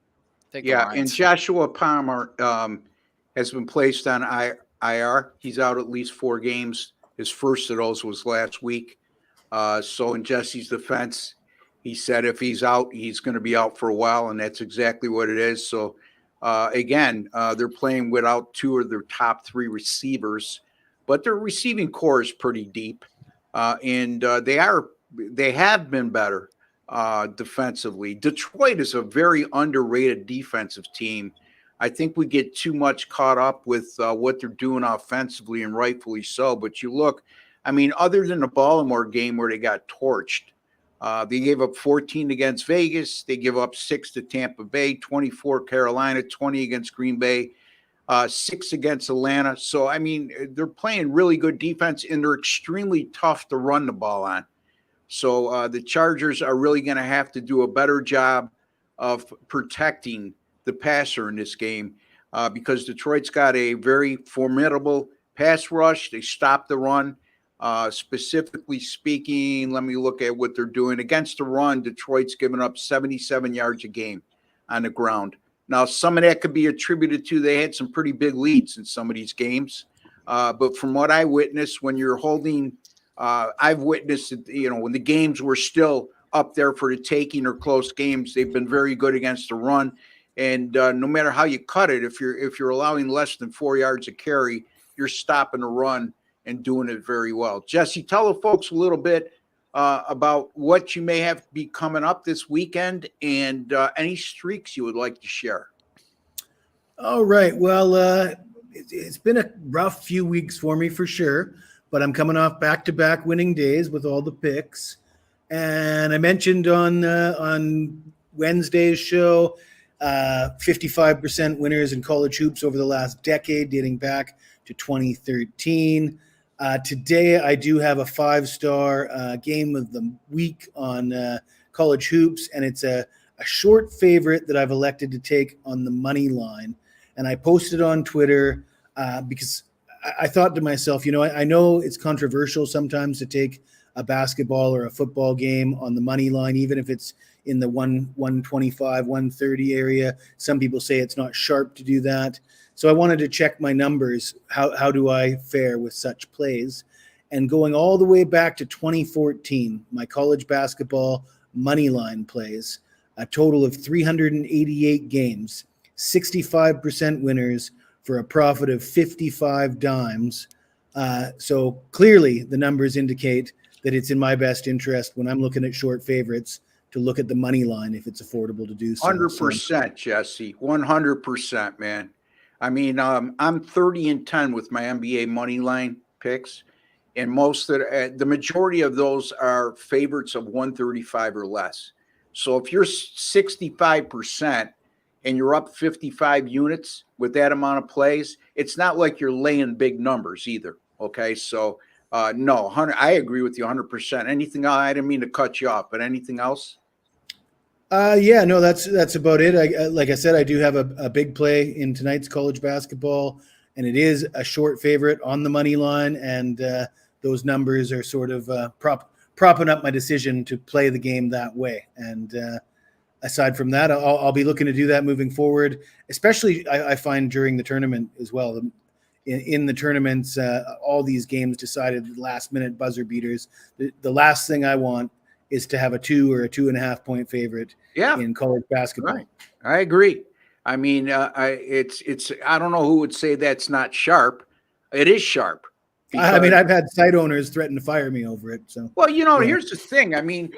And Joshua Palmer has been placed on IR. He's out at least 4 games. His first of those was last week. So in Jesse's defense, he said if he's out, he's going to be out for a while, and that's exactly what it is. So, again, they're playing without 2 of their top 3 receivers, but their receiving core is pretty deep, and they have been better defensively. Detroit is a very underrated defensive team. I think we get too much caught up with what they're doing offensively, and rightfully so. But you look, I mean, other than the Baltimore game where they got torched, they gave up 14 against Vegas. They give up 6 to Tampa Bay, 24 Carolina, 20 against Green Bay, 6 against Atlanta. So, I mean, they're playing really good defense, and they're extremely tough to run the ball on. So the Chargers are really going to have to do a better job of protecting the passer in this game because Detroit's got a very formidable pass rush. They stop the run. Specifically speaking, let me look at what they're doing. Against the run, Detroit's given up 77 yards a game on the ground. Now, some of that could be attributed to they had some pretty big leads in some of these games. But from what I witnessed, when you're holding I've witnessed it, when the games were still up there for the taking or close games, they've been very good against the run. And no matter how you cut it, if you're allowing less than 4 yards a carry, you're stopping the run and doing it very well. Jesse, tell the folks a little bit about what you may have be coming up this weekend and any streaks you would like to share. All right. Well, it's been a rough few weeks for me for sure. But I'm coming off back-to-back winning days with all the picks. And I mentioned on Wednesday's show, 55% winners in college hoops over the last decade, dating back to 2013. Today, I do have a 5-star game of the week on college hoops, and it's a short favorite that I've elected to take on the money line. And I posted on Twitter because I thought to myself, I know it's controversial sometimes to take a basketball or a football game on the money line, even if it's in the 125, 130 area. Some people say it's not sharp to do that. So I wanted to check my numbers. How do I fare with such plays? And going all the way back to 2014, my college basketball money line plays, a total of 388 games, 65% winners, for a profit of 55 dimes. So clearly the numbers indicate that it's in my best interest when I'm looking at short favorites to look at the money line if it's affordable to do so. 100%, Jesse. 100%, man. I mean, I'm 30-10 with my NBA money line picks, and most of the majority of those are favorites of 135 or less. So if you're 65%, and you're up 55 units with that amount of plays, it's not like you're laying big numbers either. Okay. So, no, 100, I agree with you 100%. Anything else? I didn't mean to cut you off, but anything else? Yeah, no, that's about it. Like I said, I do have a big play in tonight's college basketball, and it is a short favorite on the money line. And those numbers are sort of propping up my decision to play the game that way. And, aside from that, I'll be looking to do that moving forward, especially I find during the tournament as well. In the tournaments, all these games decided last-minute buzzer beaters. The last thing I want is to have a 2 or a 2.5 point favorite in college basketball. Right. I agree. I mean, it's I don't know who would say that's not sharp. It is sharp. I mean, I've had site owners threaten to fire me over it. So, well, here's the thing. I mean,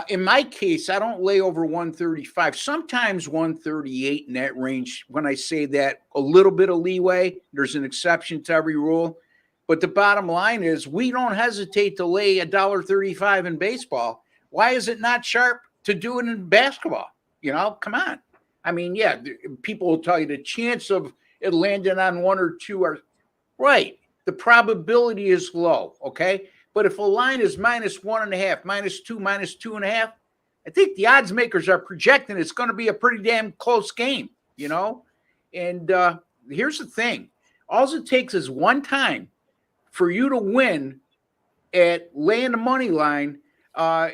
in my case, I don't lay over 135, sometimes 138 in that range. When I say that, a little bit of leeway, there's an exception to every rule. But the bottom line is we don't hesitate to lay $1.35 in baseball. Why is it not sharp to do it in basketball? Come on. I mean, yeah, people will tell you the chance of it landing on 1 or 2 are right. The probability is low, okay? But if a line is -1.5, -2, -2.5, I think the odds makers are projecting it's going to be a pretty damn close game, And here's the thing. All it takes is one time for you to win at laying the money line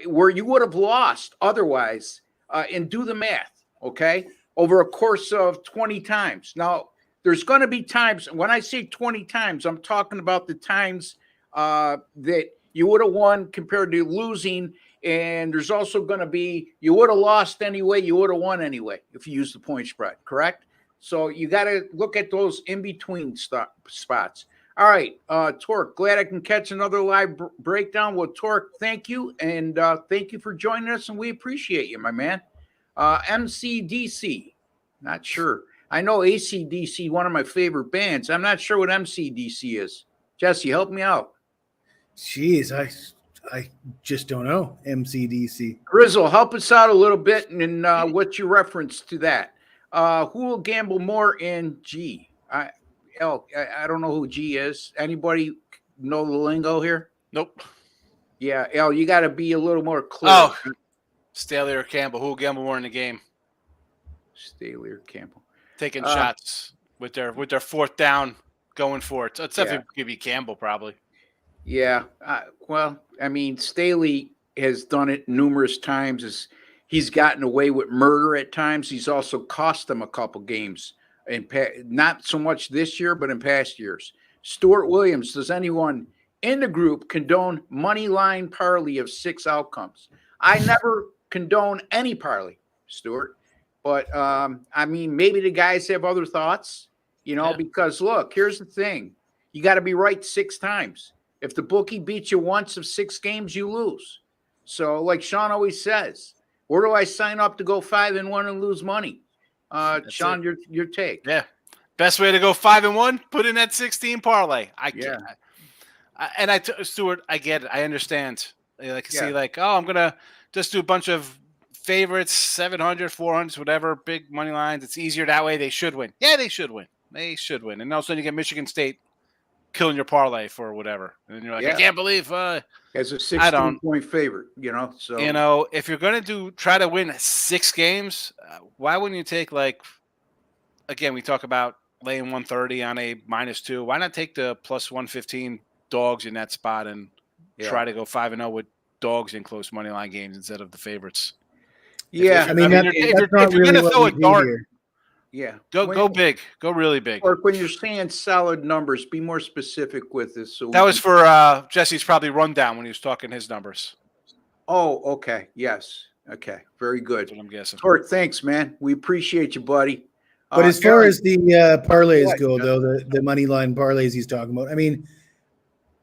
where you would have lost otherwise, and do the math, okay, over a course of 20 times. Now, there's going to be times, when I say 20 times, I'm talking about the times that you would have won compared to losing. And there's also going to be, you would have lost anyway, you would have won anyway if you use the point spread, correct? So you got to look at those in-between spots. All right, Torque, glad I can catch another live breakdown with Torque. Thank you, and thank you for joining us, and we appreciate you, my man. MCDC, not sure. I know AC/DC, one of my favorite bands. I'm not sure what MCDC is. Jesse, help me out. Jeez, I just don't know. MCDC. Grizzle, help us out a little bit, and what's your reference to that? Who will gamble more in G? I don't know who G is. Anybody know the lingo here? Nope. Yeah, L, you got to be a little more clear. Oh, Staley or Campbell. Who will gamble more in the game? Staley or Campbell taking shots with their fourth down, going for it. So it's definitely yeah. could be Campbell probably. Yeah. Well, I mean, Staley has done it numerous times. He's gotten away with murder at times. He's also cost them a couple games, and not so much this year, but in past years. Stuart Williams, does anyone in the group condone money line parlay of 6 outcomes? I never condone any parlay, Stuart. But, I mean, maybe the guys have other thoughts, because, look, here's the thing. You got to be right 6 times. If the bookie beats you once of 6 games, you lose. So, like Sean always says, where do I sign up to go 5-1 and lose money? Sean, your take. Yeah. Best way to go 5-1, put in that 16 parlay. Stuart, I get it. I understand. See, I'm going to just do a bunch of favorites, 700, 400s, whatever, big money lines. It's easier that way. They should win. Yeah, they should win. And all of a sudden you get Michigan State killing your parlay for whatever. And then you're like, I can't believe as a 16-point favorite, So if you're going to try to win 6 games, why wouldn't you take again, we talk about laying 130 on a -2. Why not take the plus 115 dogs in that spot and try to go 5-0 with dogs in close money line games instead of the favorites? Yeah, if you're going to throw a dart, go big, go really big. Or when you're saying solid numbers, be more specific with this. So that was for Jesse's probably rundown when he was talking his numbers. Oh, okay, yes, okay, very good. That's what I'm guessing. Tort, thanks, man. We appreciate you, buddy. But as far as the parlays go, though, the money line parlays he's talking about, I mean,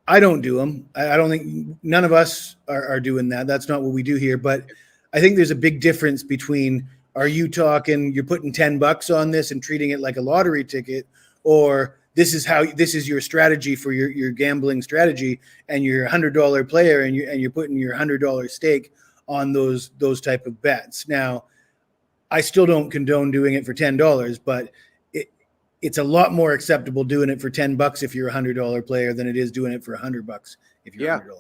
I don't do them. I don't think none of us are doing that. That's not what we do here. But I think there's a big difference between, are you talking, you're putting $10 on this and treating it like a lottery ticket, or this is your strategy for your gambling strategy, and you're a $100 player and you're putting your $100 stake on those type of bets. Now, I still don't condone doing it for $10, but it's a lot more acceptable doing it for $10 if you're a $100 player than it is doing it for $100 if you're $100.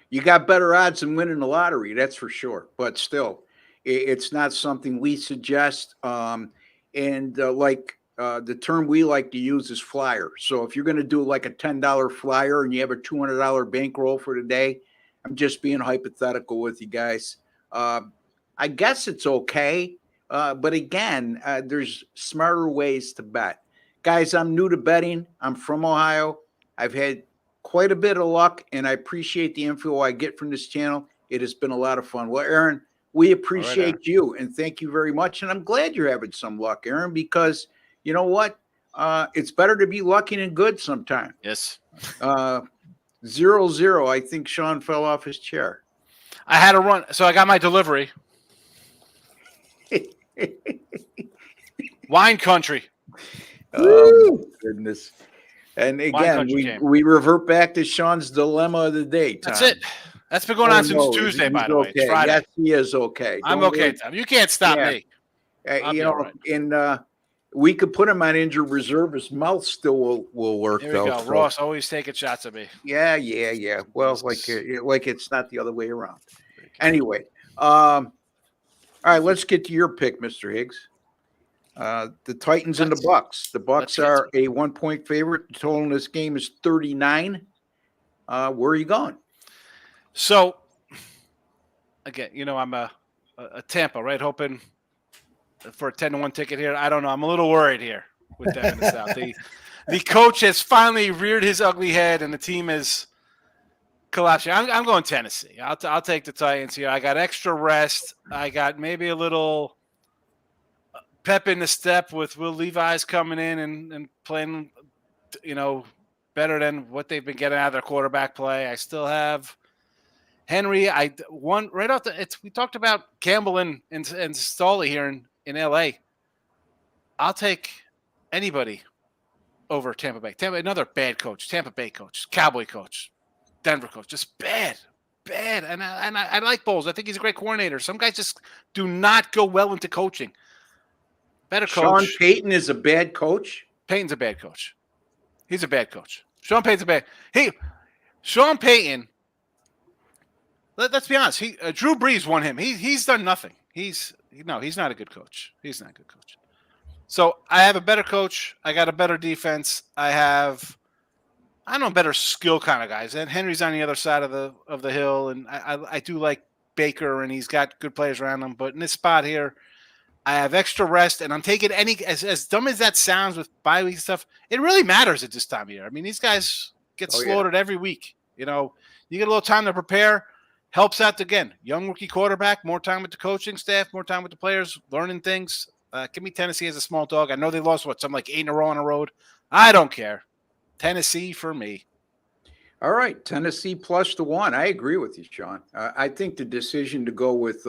You got better odds than winning the lottery, that's for sure. But still, it's not something we suggest. The term we like to use is flyer. So if you're going to do like a $10 flyer and you have a $200 bankroll for the day, I'm just being hypothetical with you guys. I guess it's okay. But again, there's smarter ways to bet. Guys, I'm new to betting. I'm from Ohio. I've had quite a bit of luck, and I appreciate the info I get from this channel. It has been a lot of fun. Well, Aaron, we appreciate you, and thank you very much. And I'm glad you're having some luck, Aaron, because you know what? It's better to be lucky than good sometime. Yes. 0-0. I think Sean fell off his chair. I had to run, so I got my delivery. Wine country. Oh, goodness. And again, we revert back to Sean's dilemma of the day, Tom. That's it. That's been going on since Tuesday, by the way. It's Friday. Yes, he is okay. I'm okay, Tom. You can't stop me. And we could put him on injured reserve. His mouth still will work, There we go. So. Ross always taking shots at me. Yeah. Well, like it's not the other way around. Anyway, all right, let's get to your pick, Mr. Higgs. The Titans and the Bucks. The Bucks are a 1-point favorite. The total in this game is 39. Where are you going? So, again, I'm a Tampa, right? Hoping for a 10-1 ticket here. I don't know. I'm a little worried here with them in the South. The coach has finally reared his ugly head, and the team is collapsing. I'm going Tennessee. I'll take the Titans here. I got extra rest. I got maybe a little pep in the step with Will Levis coming in and playing, better than what they've been getting out of their quarterback play. I still have Henry. I won right off we talked about Campbell and Staley here in LA. I'll take anybody over Tampa Bay. Another bad coach, Tampa Bay coach, Cowboy coach. Denver coach, just bad. And I like Bowles. I think he's a great coordinator. Some guys just do not go well into coaching. Better coach. Sean Payton is a bad coach. Payton's a bad coach. He's a bad coach. Sean Payton's a bad. Sean Payton. Let's be honest. Drew Brees won him. He's done nothing. He's not a good coach. He's not a good coach. So I have a better coach. I got a better defense. I know better skill kind of guys. And Henry's on the other side of the hill, and I do like Baker, and he's got good players around him. But in this spot here, I have extra rest, and I'm taking as dumb as that sounds with bye week stuff. It really matters at this time of year. I mean, these guys get slaughtered every week. You get a little time to prepare. Helps out again. Young rookie quarterback, more time with the coaching staff, more time with the players, learning things. Give me Tennessee as a small dog. I know they lost something like 8 in a row on the road. I don't care. Tennessee for me. All right, Tennessee +1. I agree with you, Sean. I think the decision to go with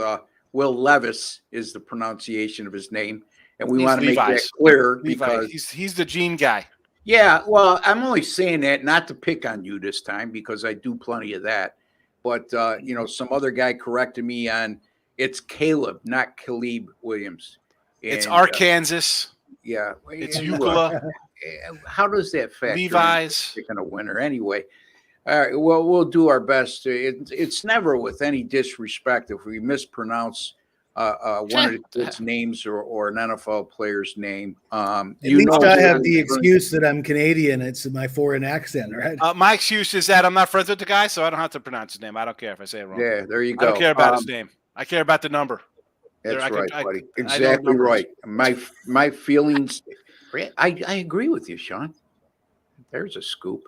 Will Levis is the pronunciation of his name, and we want to make that clear because he's the Gene guy. Yeah, well, I'm only saying that not to pick on you this time because I do plenty of that. But, some other guy corrected me on it's Caleb, not Caleb Williams. And, it's Arkansas. Yeah. It's Euclid. How does that factor? Levi's. Picking a winner anyway. All right, well, we'll do our best. It's never with any disrespect if we mispronounce one of the kids' names or an NFL player's name. At least I have the excuse that I'm Canadian. It's my foreign accent, right? My excuse is that I'm not friends with the guy, so I don't have to pronounce his name. I don't care if I say it wrong. Yeah, there you go. I don't care about his name. I care about the number. That's right, buddy. Exactly right. My feelings. I agree with you, Sean. There's a scoop.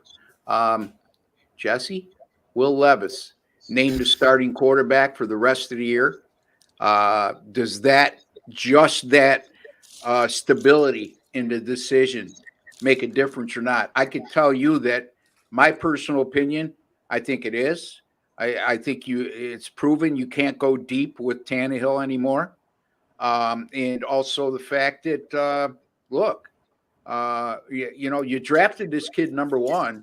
Jesse, Will Levis named the starting quarterback for the rest of the year. Does that stability in the decision make a difference or not? I could tell you that my personal opinion, I think it is. I think it's proven you can't go deep with Tannehill anymore. And also the fact that, you drafted this kid number 1.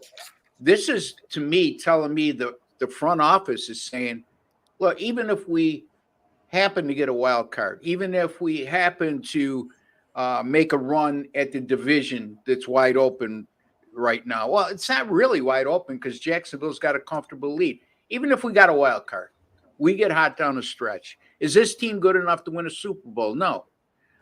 This is, to me, telling me the front office is saying, look, even if we happen to get a wild card, even if we happen to make a run at the division that's wide open right now. Well, it's not really wide open because Jacksonville's got a comfortable lead. Even if we got a wild card, we get hot down the stretch. Is this team good enough to win a Super Bowl? No.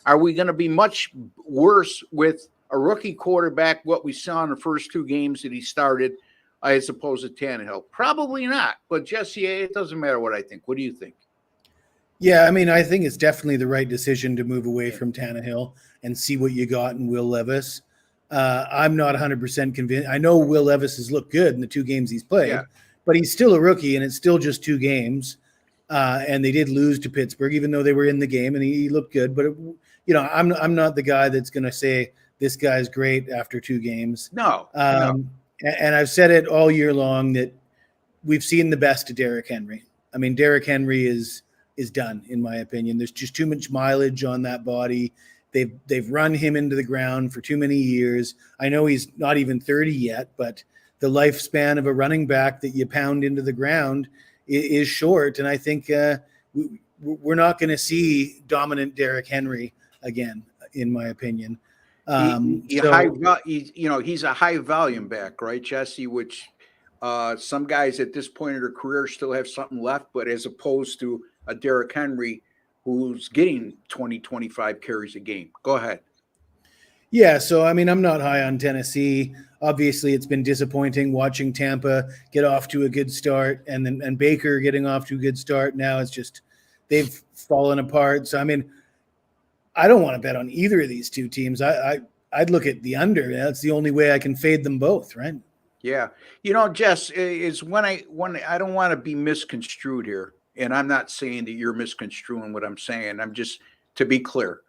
Are we going to be much worse with a rookie quarterback, what we saw in the first 2 games that he started, as opposed to Tannehill? Probably not. But Jesse, it doesn't matter what I think. What do you think? Yeah, I mean, I think it's definitely the right decision to move away from Tannehill and see what you got in Will Levis. I'm not 100% convinced. I know Will Levis has looked good in the 2 games he's played, but he's still a rookie, and it's still just 2 games. And they did lose to Pittsburgh, even though they were in the game, and he looked good. But I'm not the guy that's going to say this guy's great after 2 games. No. And I've said it all year long that we've seen the best of Derrick Henry. I mean, Derrick Henry is done, in my opinion. There's just too much mileage on that body. They've run him into the ground for too many years. I know he's not even 30 yet, but the lifespan of a running back that you pound into the ground is short. And I think we're not going to see dominant Derrick Henry again, in my opinion. He's a high volume back, right, Jesse? Which some guys at this point in their career still have something left, but as opposed to a Derrick Henry who's getting 20, 25 carries a game. Go ahead. Yeah, so I mean, I'm not high on Tennessee. Obviously, it's been disappointing watching Tampa get off to a good start, and Baker getting off to a good start. Now it's just they've fallen apart. So I mean, I don't want to bet on either of these 2 teams. I'd look at the under. That's the only way I can fade them both, right? Yeah, Jess, is when I don't want to be misconstrued here, and I'm not saying that you're misconstruing what I'm saying. I'm just, to be clear,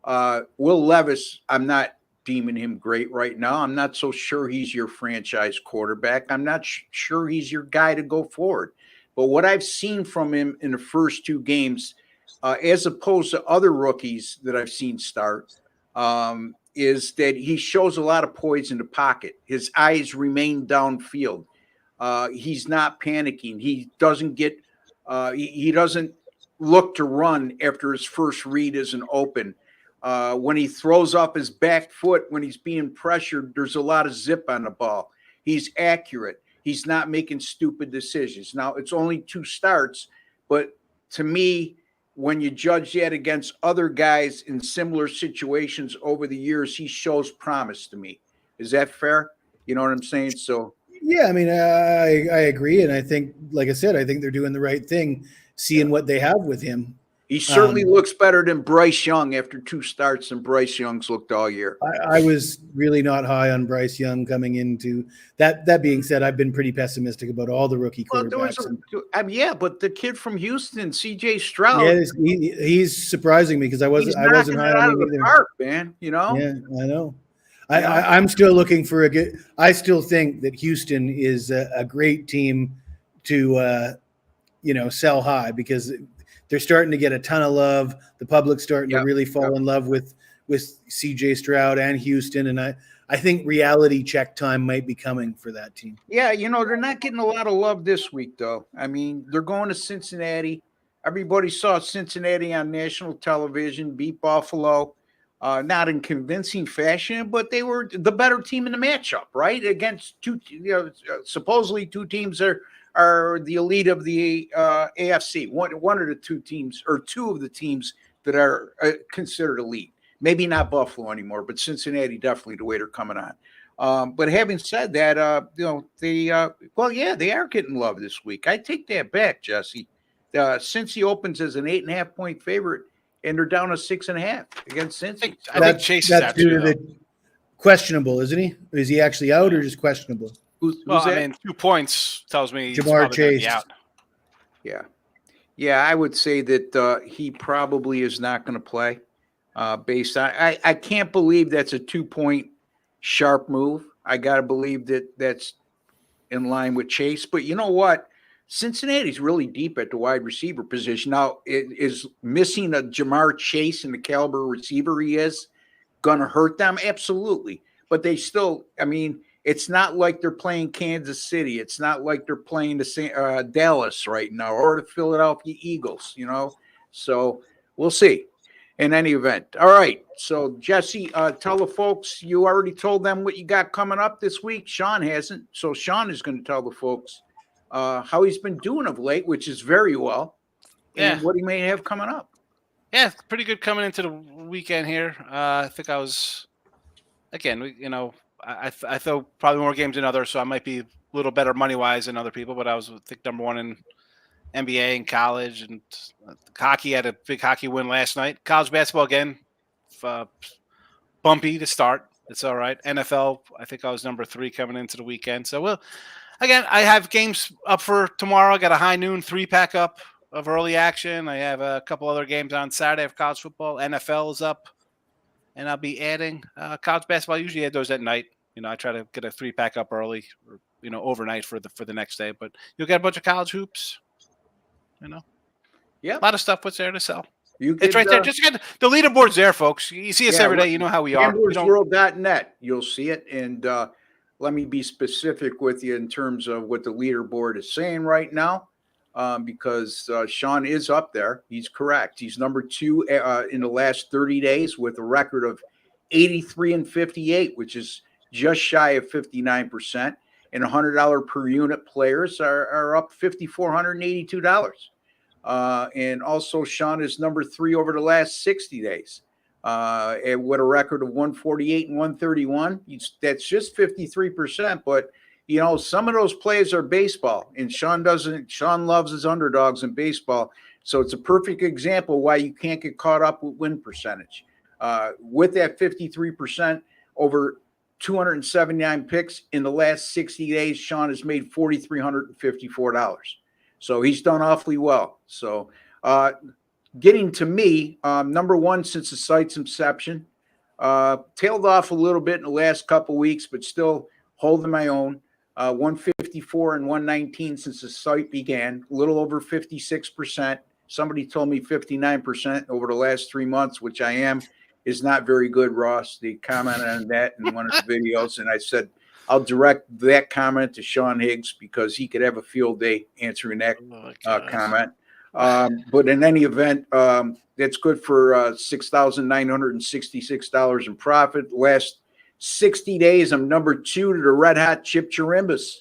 Will Levis, I'm not deeming him great right now. I'm not so sure he's your franchise quarterback. I'm not sure he's your guy to go forward. But what I've seen from him in the first 2 games, as opposed to other rookies that I've seen start, is that he shows a lot of poise in the pocket. His eyes remain downfield. He's not panicking. He doesn't get he doesn't look to run after his first read isn't open. When he throws off his back foot, when he's being pressured, there's a lot of zip on the ball. He's accurate. He's not making stupid decisions. Now, it's only 2 starts, but to me, when you judge that against other guys in similar situations over the years, he shows promise to me. Is that fair? You know what I'm saying? So, yeah, I mean, I agree. And I think, like I said, I think they're doing the right thing, seeing what they have with him. He certainly looks better than Bryce Young after 2 starts than Bryce Young's looked all year. I was really not high on Bryce Young coming into that. That being said, I've been pretty pessimistic about all the rookie quarterbacks. But the kid from Houston, C.J. Stroud, he's surprising me because I wasn't high on him either. Park, man, you know. Yeah, I know. I'm still looking for a good. I still think that Houston is a great team to sell high because they're starting to get a ton of love. The public's starting to really fall in love with C.J. Stroud and Houston, and I think reality check time might be coming for that team. Yeah, they're not getting a lot of love this week, though. I mean, they're going to Cincinnati. Everybody saw Cincinnati on national television beat Buffalo, not in convincing fashion, but they were the better team in the matchup, right? Against supposedly 2 teams are the elite of the AFC. One of the 2 teams, or 2 of the teams that are considered elite. Maybe not Buffalo anymore, but Cincinnati definitely the way they're coming on. But having said that, they are getting love this week. I take that back, Jesse. Cincy opens as an 8.5-point favorite, and they're down to 6.5 against Cincy. I think Chase is out due to the questionable, isn't he? Is he actually out or just questionable? Who's that? I mean, 2 points tells me Jamar Chase. Out. Yeah, I would say that he probably is not going to play. Based on, I can't believe that's a 2-point sharp move. I got to believe that's in line with Chase. But you know what? Cincinnati's really deep at the wide receiver position. Now, is missing a Jamar Chase and the caliber receiver he is going to hurt them? Absolutely. But they still, I mean, it's not like they're playing Kansas City. It's not like they're playing the Dallas right now or the Philadelphia Eagles, So we'll see. In any event. All right. So, Jesse, tell the folks, you already told them what you got coming up this week. Sean hasn't. So, Sean is going to tell the folks how he's been doing of late, which is very well, and what he may have coming up. Yeah, pretty good coming into the weekend here. I think I was, again, I throw probably more games than others, so I might be a little better money-wise than other people, but I was, I think, number 1 in NBA and college, and hockey had a big hockey win last night. College basketball again, bumpy to start. It's all right. NFL, I think I was number 3 coming into the weekend. So, again, I have games up for tomorrow. I got a high noon 3-pack up of early action. I have a couple other games on Saturday of college football. NFL is up, and I'll be adding college basketball. Usually I do those at night. I try to get a 3-pack up early, or, overnight for the next day. But you'll get a bunch of college hoops. Yeah, a lot of stuff what's there to sell. It's right there. Just get the leaderboard's there, folks. You see us every day. You know how we are. GamblersWorld.net. You'll see it. And let me be specific with you in terms of what the leaderboard is saying right now, because Sean is up there. He's correct. He's number 2 in the last 30 days with a record of 83-58, which is just shy of 59%. And $100 per unit players are up $5,482. And also Sean is number 3 over the last 60 days. And with a record of 148 and 131, that's just 53%. But some of those plays are baseball, and Sean loves his underdogs in baseball. So it's a perfect example why you can't get caught up with win percentage. With that 53% over 279 picks in the last 60 days, Sean has made $4,354. So he's done awfully well. So getting to me, number 1 since the site's inception, tailed off a little bit in the last couple weeks, but still holding my own. 154 and 119 since the site began, a little over 56%. Somebody told me 59% over the last 3 months, which I am. Is not very good, Ross. They commented on that in one of the videos, and I said I'll direct that comment to Sean Higgs because he could have a field day answering that comment. But in any event, that's good for $6,966 in profit. Last 60 days, I'm number 2 to the Red Hot Chip Chirimbas.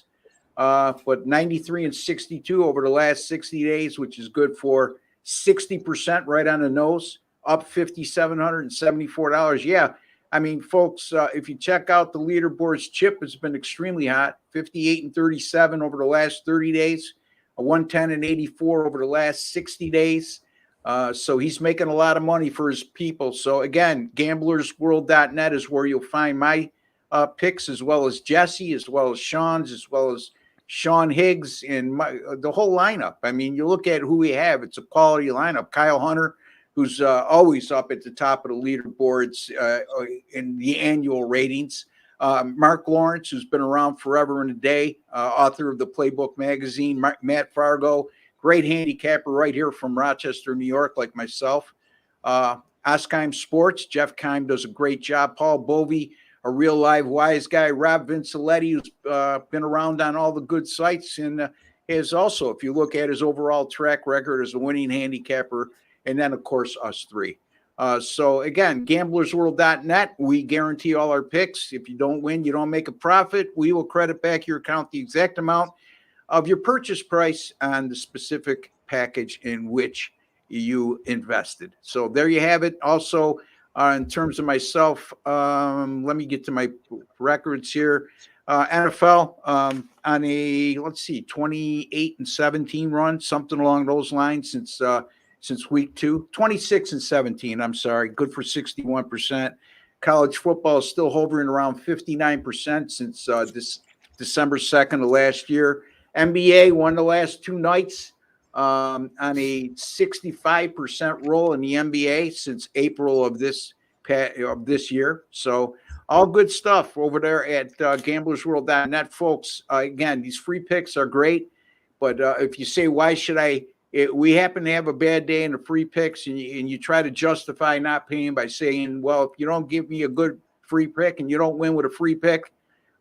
But 93 and 62 over the last 60 days, which is good for 60% right on the nose, up $5,774. Yeah. I mean, folks, if you check out the leaderboards, Chip has been extremely hot, 58 and 37 over the last 30 days, a 110 and 84 over the last 60 days. So he's making a lot of money for his people. So again, gamblersworld.net is where you'll find my picks, as well as Jesse, as well as Sean's, as well as Sean Higgs, and the whole lineup. I mean, you look at who we have, it's a quality lineup. Kyle Hunter, who's always up at the top of the leaderboards in the annual ratings. Mark Lawrence, who's been around forever and a day, author of the Playbook magazine. Matt Fargo, great handicapper right here from Rochester, New York, like myself. Oskheim Sports, Jeff Keim does a great job. Paul Bovey, a real live wise guy. Rob Vinceletti, who's been around on all the good sites, and is also, if you look at his overall track record as a winning handicapper, and then, of course, us three. So, again, gamblersworld.net, we guarantee all our picks. If you don't win, you don't make a profit, we will credit back your account the exact amount of your purchase price on the specific package in which you invested. So there you have it. Also, in terms of myself, let me get to my records here. NFL on a, 28 and 17 run, something along those lines since week 2, 26 and 17. I'm sorry, good for 61%. College football is still hovering around 59% since this December 2nd of last year. NBA won the last 2 nights on a 65% roll in the NBA since April of this year. So all good stuff over there at gamblersworld.net, folks. Again, these free picks are great, but if you say, why should we happen to have a bad day in the free picks, and you try to justify not paying by saying, well, if you don't give me a good free pick and you don't win with a free pick,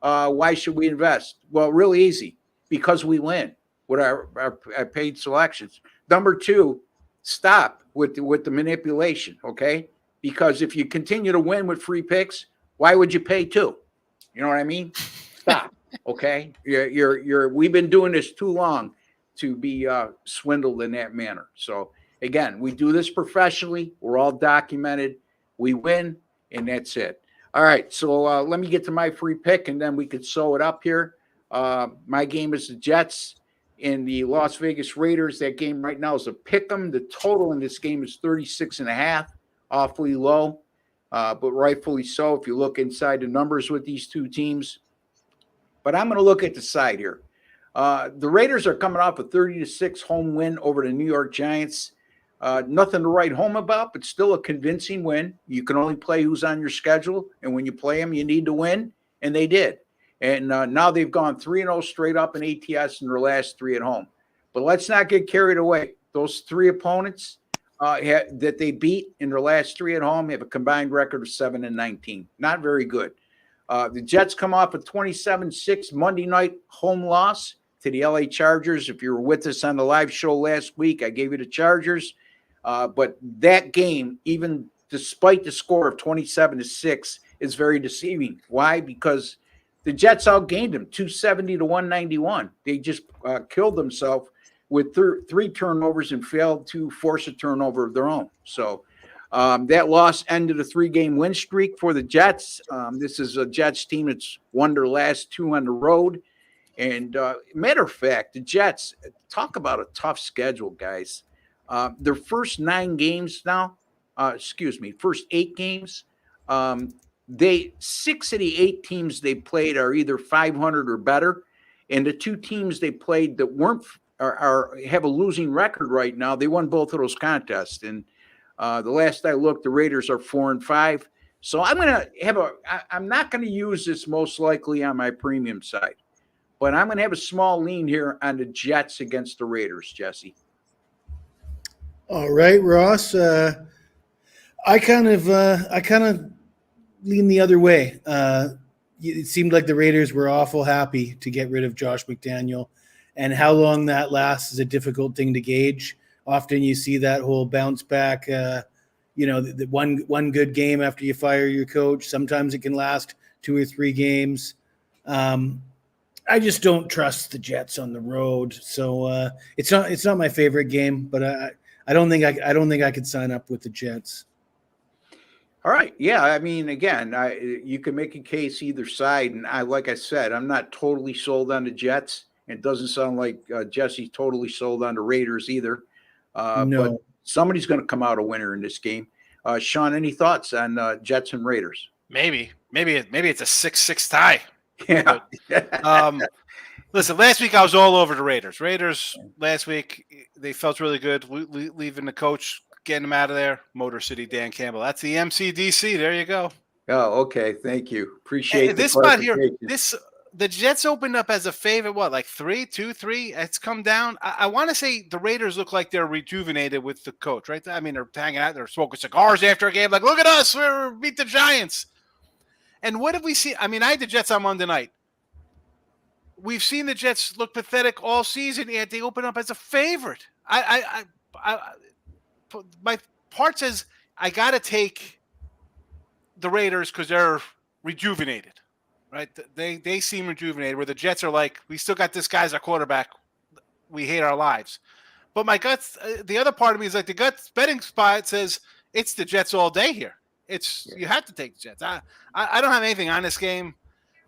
why should we invest? Well, really easy, because we win with our paid selections. Number 2, stop with the manipulation, okay? Because if you continue to win with free picks, why would you pay 2? You know what I mean? Stop, okay? We've been doing this too long to be swindled in that manner. So again, we do this professionally. We're all documented. We win, and that's it. All right, so let me get to my free pick, and then we could sew it up here. My game is the Jets and the Las Vegas Raiders. That game right now is a pick 'em. The total in this game is 36.5, awfully low, but rightfully so if you look inside the numbers with these two teams. But I'm going to look at the side here. The Raiders are coming off a 30-6 home win over the New York Giants. Nothing to write home about, but still a convincing win. You can only play who's on your schedule, and when you play them, you need to win, and they did. And now they've gone 3-0 straight up in ATS in their last 3 at home. But let's not get carried away. Those 3 opponents that they beat in their last 3 at home have a combined record of 7-19. Not very good. The Jets come off a 27-6 Monday night home loss to the LA Chargers. If you were with us on the live show last week, I gave you the Chargers. But that game, even despite the score of 27-6, is very deceiving. Why? Because the Jets outgained them 270-191. They just killed themselves with 3 turnovers and failed to force a turnover of their own. So that loss ended a 3-game win streak for the Jets. This is a Jets team that's won their last 2 on the road. And matter of fact, the Jets, talk about a tough schedule, guys. Their first 9 games now, first 8 games, 6 of the 8 teams they played are either 500 or better. And the 2 teams they played that have a losing record right now, they won both of those contests. And the last I looked, the Raiders are 4-5. So I'm not going to use this most likely on my premium side. But I'm going to have a small lean here on the Jets against the Raiders, Jesse. All right, Ross. I kind of lean the other way. it seemed like the Raiders were awful happy to get rid of Josh McDaniel, and how long that lasts is a difficult thing to gauge. Often you see that whole bounce back, the one good game after you fire your coach. Sometimes it can last 2 or 3 games. I just don't trust the Jets on the road, so it's not my favorite game. But I don't think I could sign up with the Jets. All right. Yeah. I mean, again, you can make a case either side. And like I said, I'm not totally sold on the Jets. It doesn't sound like Jesse's totally sold on the Raiders either. No. But somebody's going to come out a winner in this game. Sean, any thoughts on Jets and Raiders? Maybe it's a 6-6 tie. Yeah. But, listen, last week I was all over the Raiders. Raiders last week, they felt really good leaving the coach, getting him out of there. Motor City Dan Campbell. That's the MCDC. There you go. Oh, okay. Thank you. Appreciate this spot here. The Jets opened up as a favorite. What, like 3-2-3? It's come down. I want to say the Raiders look like they're rejuvenated with the coach, right? I mean, they're hanging out. They're smoking cigars after a game. Like, look at us. We beat the Giants. And what have we seen? I mean, I had the Jets on Monday night. We've seen the Jets look pathetic all season, yet they open up as a favorite. My part says I got to take the Raiders because they're rejuvenated, right? They seem rejuvenated, where the Jets are like, we still got this guy as our quarterback. We hate our lives. But my guts, the other part of me is like the guts betting spot says it's the Jets all day here. You have to take the Jets. I don't have anything on this game.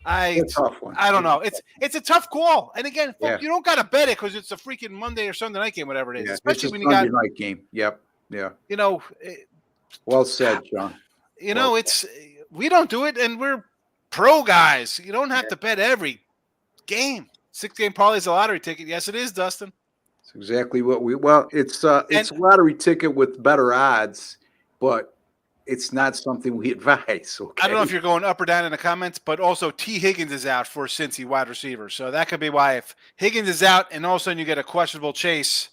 It's a tough one. I don't know. It's a tough call. And again, folks, you don't got to bet it because it's a freaking Monday or Sunday night game, whatever it is. Especially when you got Sunday night game. Yep. Yeah. Well said, John. We don't do it, and we're pro guys. You don't have to bet every game. 6-game parlay is a lottery ticket. Yes, it is, Dustin. It's exactly what it's a lottery ticket with better odds, but it's not something we advise. Okay? I don't know if you're going up or down in the comments, but also T. Higgins is out for Cincy wide receiver. So that could be why if Higgins is out and all of a sudden you get a questionable chase,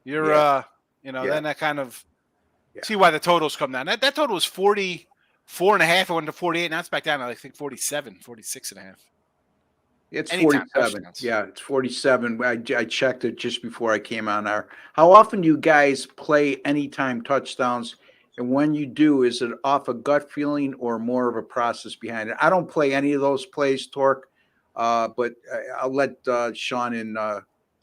you're, then that kind of see why the totals come down. That total was 44.5. It went to 48. Now it's back down to, I think, 47, 46.5. It's 47. Yeah, it's 47. I checked it just before I came on our. How often do you guys play anytime touchdowns? And when you do, is it off a gut feeling or more of a process behind it? I don't play any of those plays, Torque, but I'll let Sean and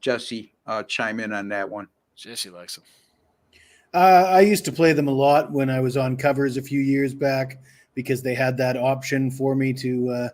Jesse chime in on that one. Jesse likes them. I used to play them a lot when I was on covers a few years back because they had that option for me to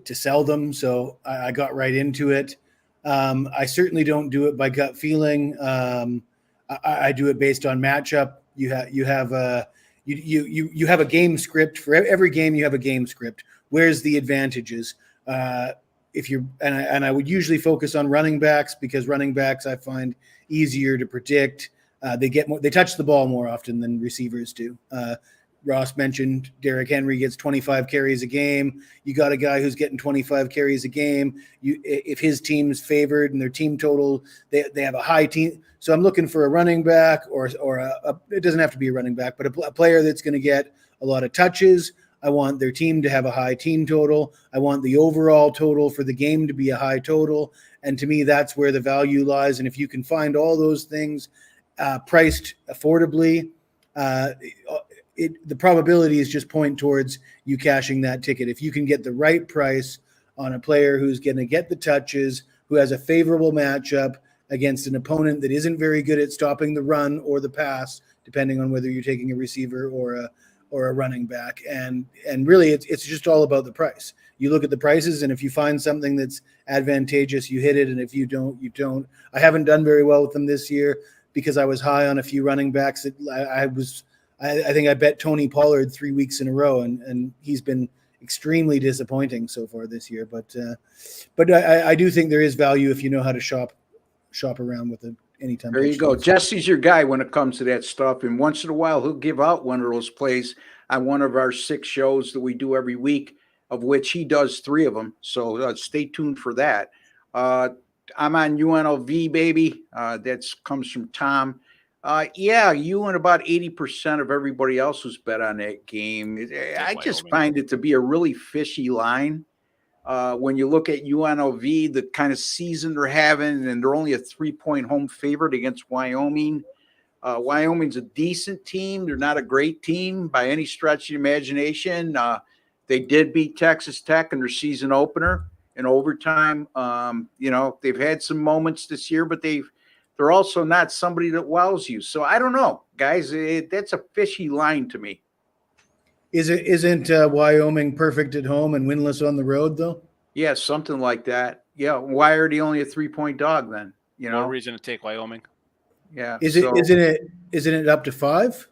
sell them. So I got right into it. I certainly don't do it by gut feeling. I do it based on matchup. You have a game script for every game. You have a game script. Where's the advantages? I would usually focus on running backs because running backs I find easier to predict. They touch the ball more often than receivers do. Ross mentioned Derrick Henry gets 25 carries a game. You got a guy who's getting 25 carries a game. If his team's favored and their team total, they have a high team. So I'm looking for a running back or it doesn't have to be a running back, but a player that's going to get a lot of touches. I want their team to have a high team total. I want the overall total for the game to be a high total. And to me, that's where the value lies. And if you can find all those things priced affordably, the probabilities just point towards you cashing that ticket. If you can get the right price on a player who's going to get the touches, who has a favorable matchup against an opponent that isn't very good at stopping the run or the pass, depending on whether you're taking a receiver or a running back. And really, it's just all about the price. You look at the prices, and if you find something that's advantageous, you hit it. And if you don't, you don't. I haven't done very well with them this year because I was high on a few running backs that I think I bet Tony Pollard 3 weeks in a row, and he's been extremely disappointing so far this year. But I do think there is value if you know how to shop around with it anytime. There you go. Jesse's your guy when it comes to that stuff. And once in a while, he'll give out one of those plays on one of our 6 shows that we do every week, of which he does 3 of them. So stay tuned for that. I'm on UNLV, baby. That comes from Tom. Yeah, you and about 80% of everybody else who's bet on that game. I just find it to be a really fishy line. When you look at UNLV, the kind of season they're having, and they're only a 3-point home favorite against Wyoming. Wyoming's a decent team. They're not a great team by any stretch of the imagination. They did beat Texas Tech in their season opener in overtime. They've had some moments this year, but they're also not somebody that wows you. So I don't know, guys. That's a fishy line to me. Isn't Wyoming perfect at home and winless on the road, though? Yeah, something like that. Yeah, why are they only a 3-point dog then? No reason to take Wyoming. Yeah. Isn't it up to 5?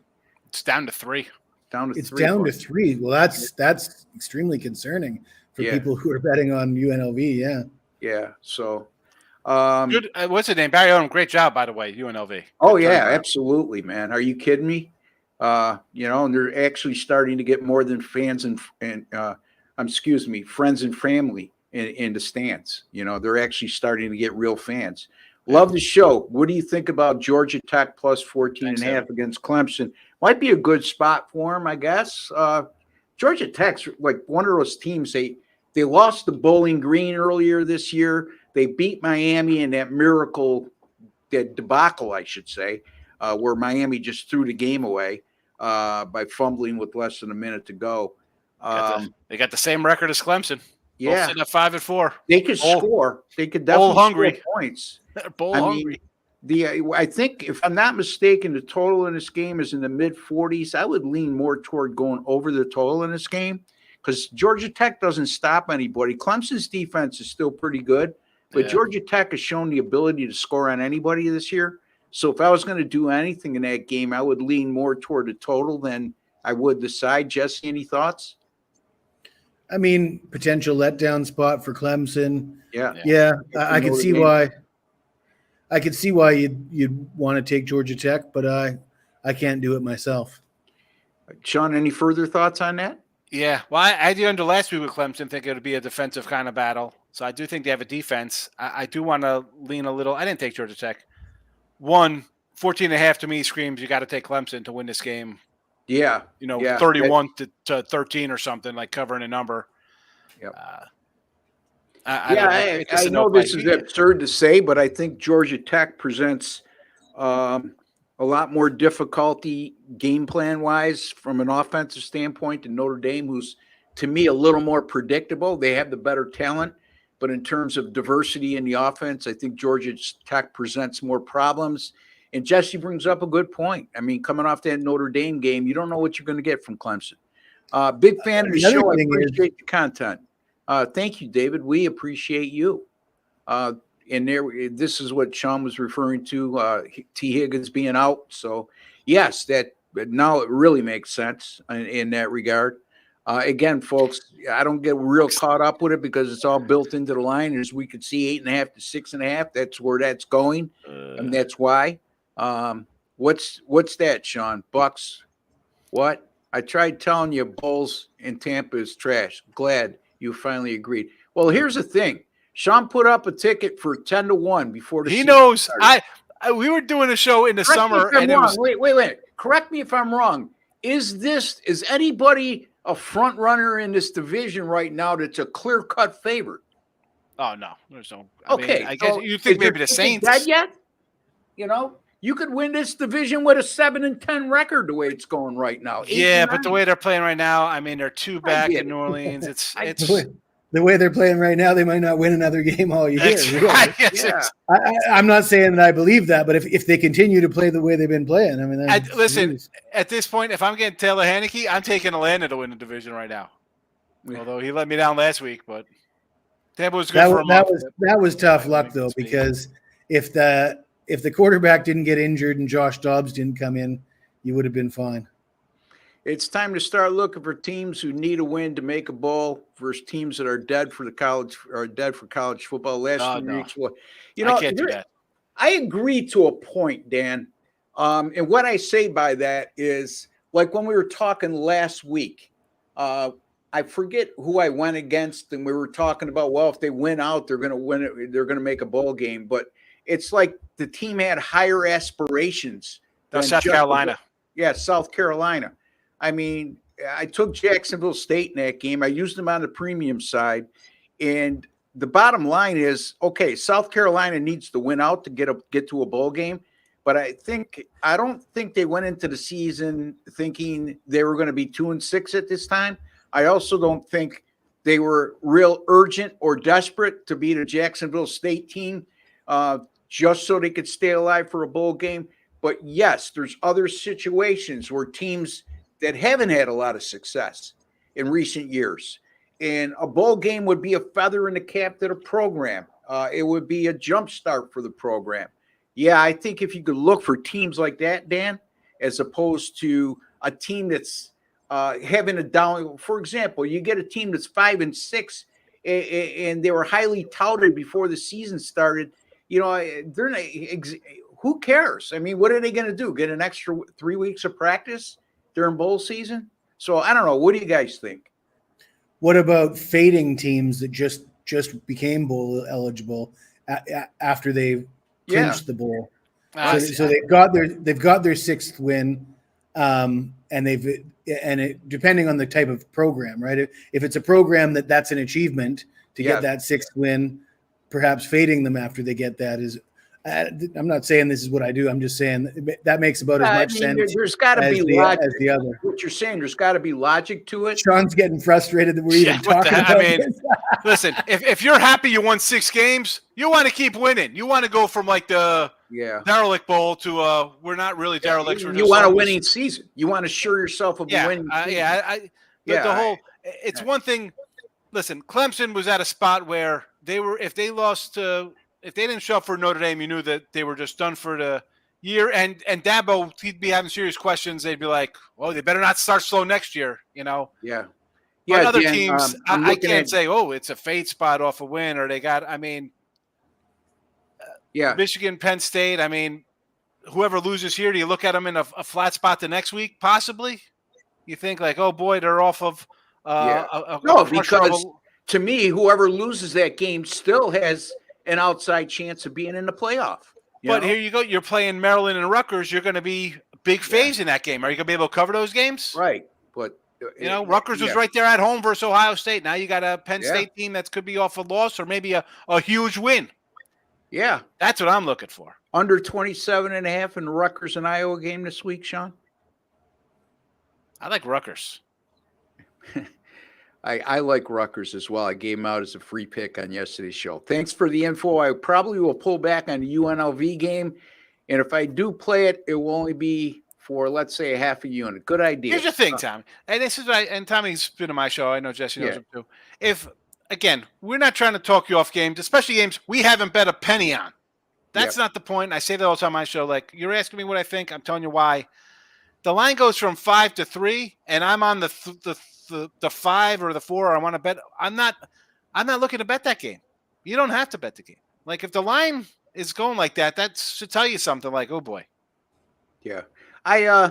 It's down to 3. It's down to 3. Well, that's extremely concerning for people who are betting on UNLV. Yeah. Yeah. So, good. What's his name? Barry Odom. Great job, by the way. UNLV. Oh yeah, absolutely, man. Are you kidding me? And they're actually starting to get more than fans and friends and family in the stands. They're actually starting to get real fans. Love the show. What do you think about Georgia Tech plus 14.5 against Clemson? Might be a good spot for them, I guess. Georgia Tech's like one of those teams. They lost to Bowling Green earlier this year. They beat Miami in that debacle, I should say, where Miami just threw the game away by fumbling with less than a minute to go. They got the same record as Clemson. Yeah, both 5-4. They could score. They could definitely score points. I think, if I'm not mistaken, the total in this game is in the mid-40s. I would lean more toward going over the total in this game because Georgia Tech doesn't stop anybody. Clemson's defense is still pretty good, but Georgia Tech has shown the ability to score on anybody this year. So if I was going to do anything in that game, I would lean more toward the total than I would the side. Jesse, any thoughts? I mean, potential letdown spot for Clemson. Yeah. I could see why. I could see why you'd want to take Georgia Tech, but I can't do it myself. Sean, any further thoughts on that? Yeah. Well, I did under last week with Clemson think it would be a defensive kind of battle. So I do think they have a defense. I do want to lean a little. I didn't take Georgia Tech. 14.5 to me screams you got to take Clemson to win this game. Yeah. 31 to 13 or something, like covering a number. Yep. I know this is absurd to say, but I think Georgia Tech presents a lot more difficulty game plan wise from an offensive standpoint than Notre Dame, who's to me a little more predictable. They have the better talent, but in terms of diversity in the offense, I think Georgia Tech presents more problems. And Jesse brings up a good point. I mean, coming off that Notre Dame game, you don't know what you're going to get from Clemson. Big fan of the show. I appreciate the content. Thank you, David. We appreciate you. This is what Sean was referring to, T. Higgins being out. So, yes, now it really makes sense in that regard. Again, folks, I don't get real caught up with it because it's all built into the line. As we could see, 8.5 to 6.5. That's where that's going, and that's why. What's that, Sean? Bucks? What? I tried telling you Bulls in Tampa is trash. Glad you finally agreed. Well, here's the thing. Sean put up a ticket for 10-1 before the season knows. started. We were doing a show in the summer, and it was wait. Correct me if I'm wrong. Is anybody a front runner in this division right now that's a clear-cut favorite? Oh no, there's no. I guess you think maybe the Saints dead yet? You could win this division with a 7-10 record the way it's going right now. Yeah, but the way they're playing right now, I mean, they're 2 back in New Orleans. It's the way they're playing right now. They might not win another game all year. Right. I'm not saying that I believe that, but if they continue to play the way they've been playing, I mean, listen. At this point, if I'm getting Taylor Heineke, I'm taking Atlanta to win the division right now. Although he let me down last week, but Tampa was good for a month. That was tough luck though, because if the quarterback didn't get injured and Josh Dobbs didn't come in, you would have been fine. It's time to start looking for teams who need a win to make a bowl versus teams that are dead for college football. Last 2 weeks, I can't do that. I agree to a point, Dan. And what I say by that is, like when we were talking last week, I forget who I went against, and we were talking about, well, if they win out, they're going to win it. They're going to make a bowl game. But it's like the team had higher aspirations South Carolina. Yeah, South Carolina. I mean, I took Jacksonville State in that game. I used them on the premium side. And the bottom line is, okay, South Carolina needs to win out to get to a bowl game. But I don't think they went into the season thinking they were going to be 2-6 at this time. I also don't think they were real urgent or desperate to beat a Jacksonville State team just so they could stay alive for a bowl game. But yes, there's other situations where teams that haven't had a lot of success in recent years, and a bowl game would be a feather in the cap to the program. It would be a jump start for the program. Yeah, I think if you could look for teams like that, Dan, as opposed to a team that's having a down. For example, you get a team that's 5-6, and they were highly touted before the season started. You know, they're not. Who cares? I mean, what are they going to do? Get an extra 3 weeks of practice during bowl season? So I don't know. What do you guys think? What about fading teams that just became bowl eligible after they clinched the bowl? So they've got their sixth win, and depending on the type of program, right? If it's a program that's an achievement to get that sixth win, perhaps fading them after they get that is. I'm not saying this is what I do. I'm just saying that makes about as much sense. There's got to be logic. As the other. What you're saying, there's got to be logic to it. Sean's getting frustrated that we're even talking about this. Listen, if you're happy you won 6 games, you want to keep winning. You want to go from like the derelict bowl to we're not really derelicts. You want a winning season. You want to assure yourself of a winning season. The whole it's one thing. Listen, Clemson was at a spot where they were if they didn't show up for Notre Dame, you knew that they were just done for the year. And Dabo, he'd be having serious questions. They'd be like, well, they better not start slow next year, you know? Yeah. But other teams, I can't say, it's a fade spot off a win, or they got, Michigan, Penn State. I mean, whoever loses here, do you look at them in a flat spot the next week? Possibly. You think like, oh boy, they're off of because to me, whoever loses that game still has an outside chance of being in the playoff. But here you go. You're playing Maryland and Rutgers. You're going to be big faves in that game. Are you going to be able to cover those games? Right. But, Rutgers was right there at home versus Ohio State. Now you got a Penn State team that could be off a loss or maybe a huge win. Yeah. That's what I'm looking for. Under 27.5 in the Rutgers and Iowa game this week, Sean? I like Rutgers. I like Rutgers as well. I gave him out as a free pick on yesterday's show. Thanks for the info. I probably will pull back on the UNLV game. And if I do play it, it will only be for, let's say, a half a unit. Good idea. Here's the thing, Tommy. And this is and Tommy's been on my show. I know Jesse knows him too. Again, we're not trying to talk you off games, especially games we haven't bet a penny on. That's not the point. I say that all the time on my show. Like, you're asking me what I think. I'm telling you why. The line goes from 5 to 3, and I'm on the 5 or the 4. I want to bet. I'm not looking to bet that game. You don't have to bet the game. Like if the line is going like that, that should tell you something. Like, oh boy. Yeah, I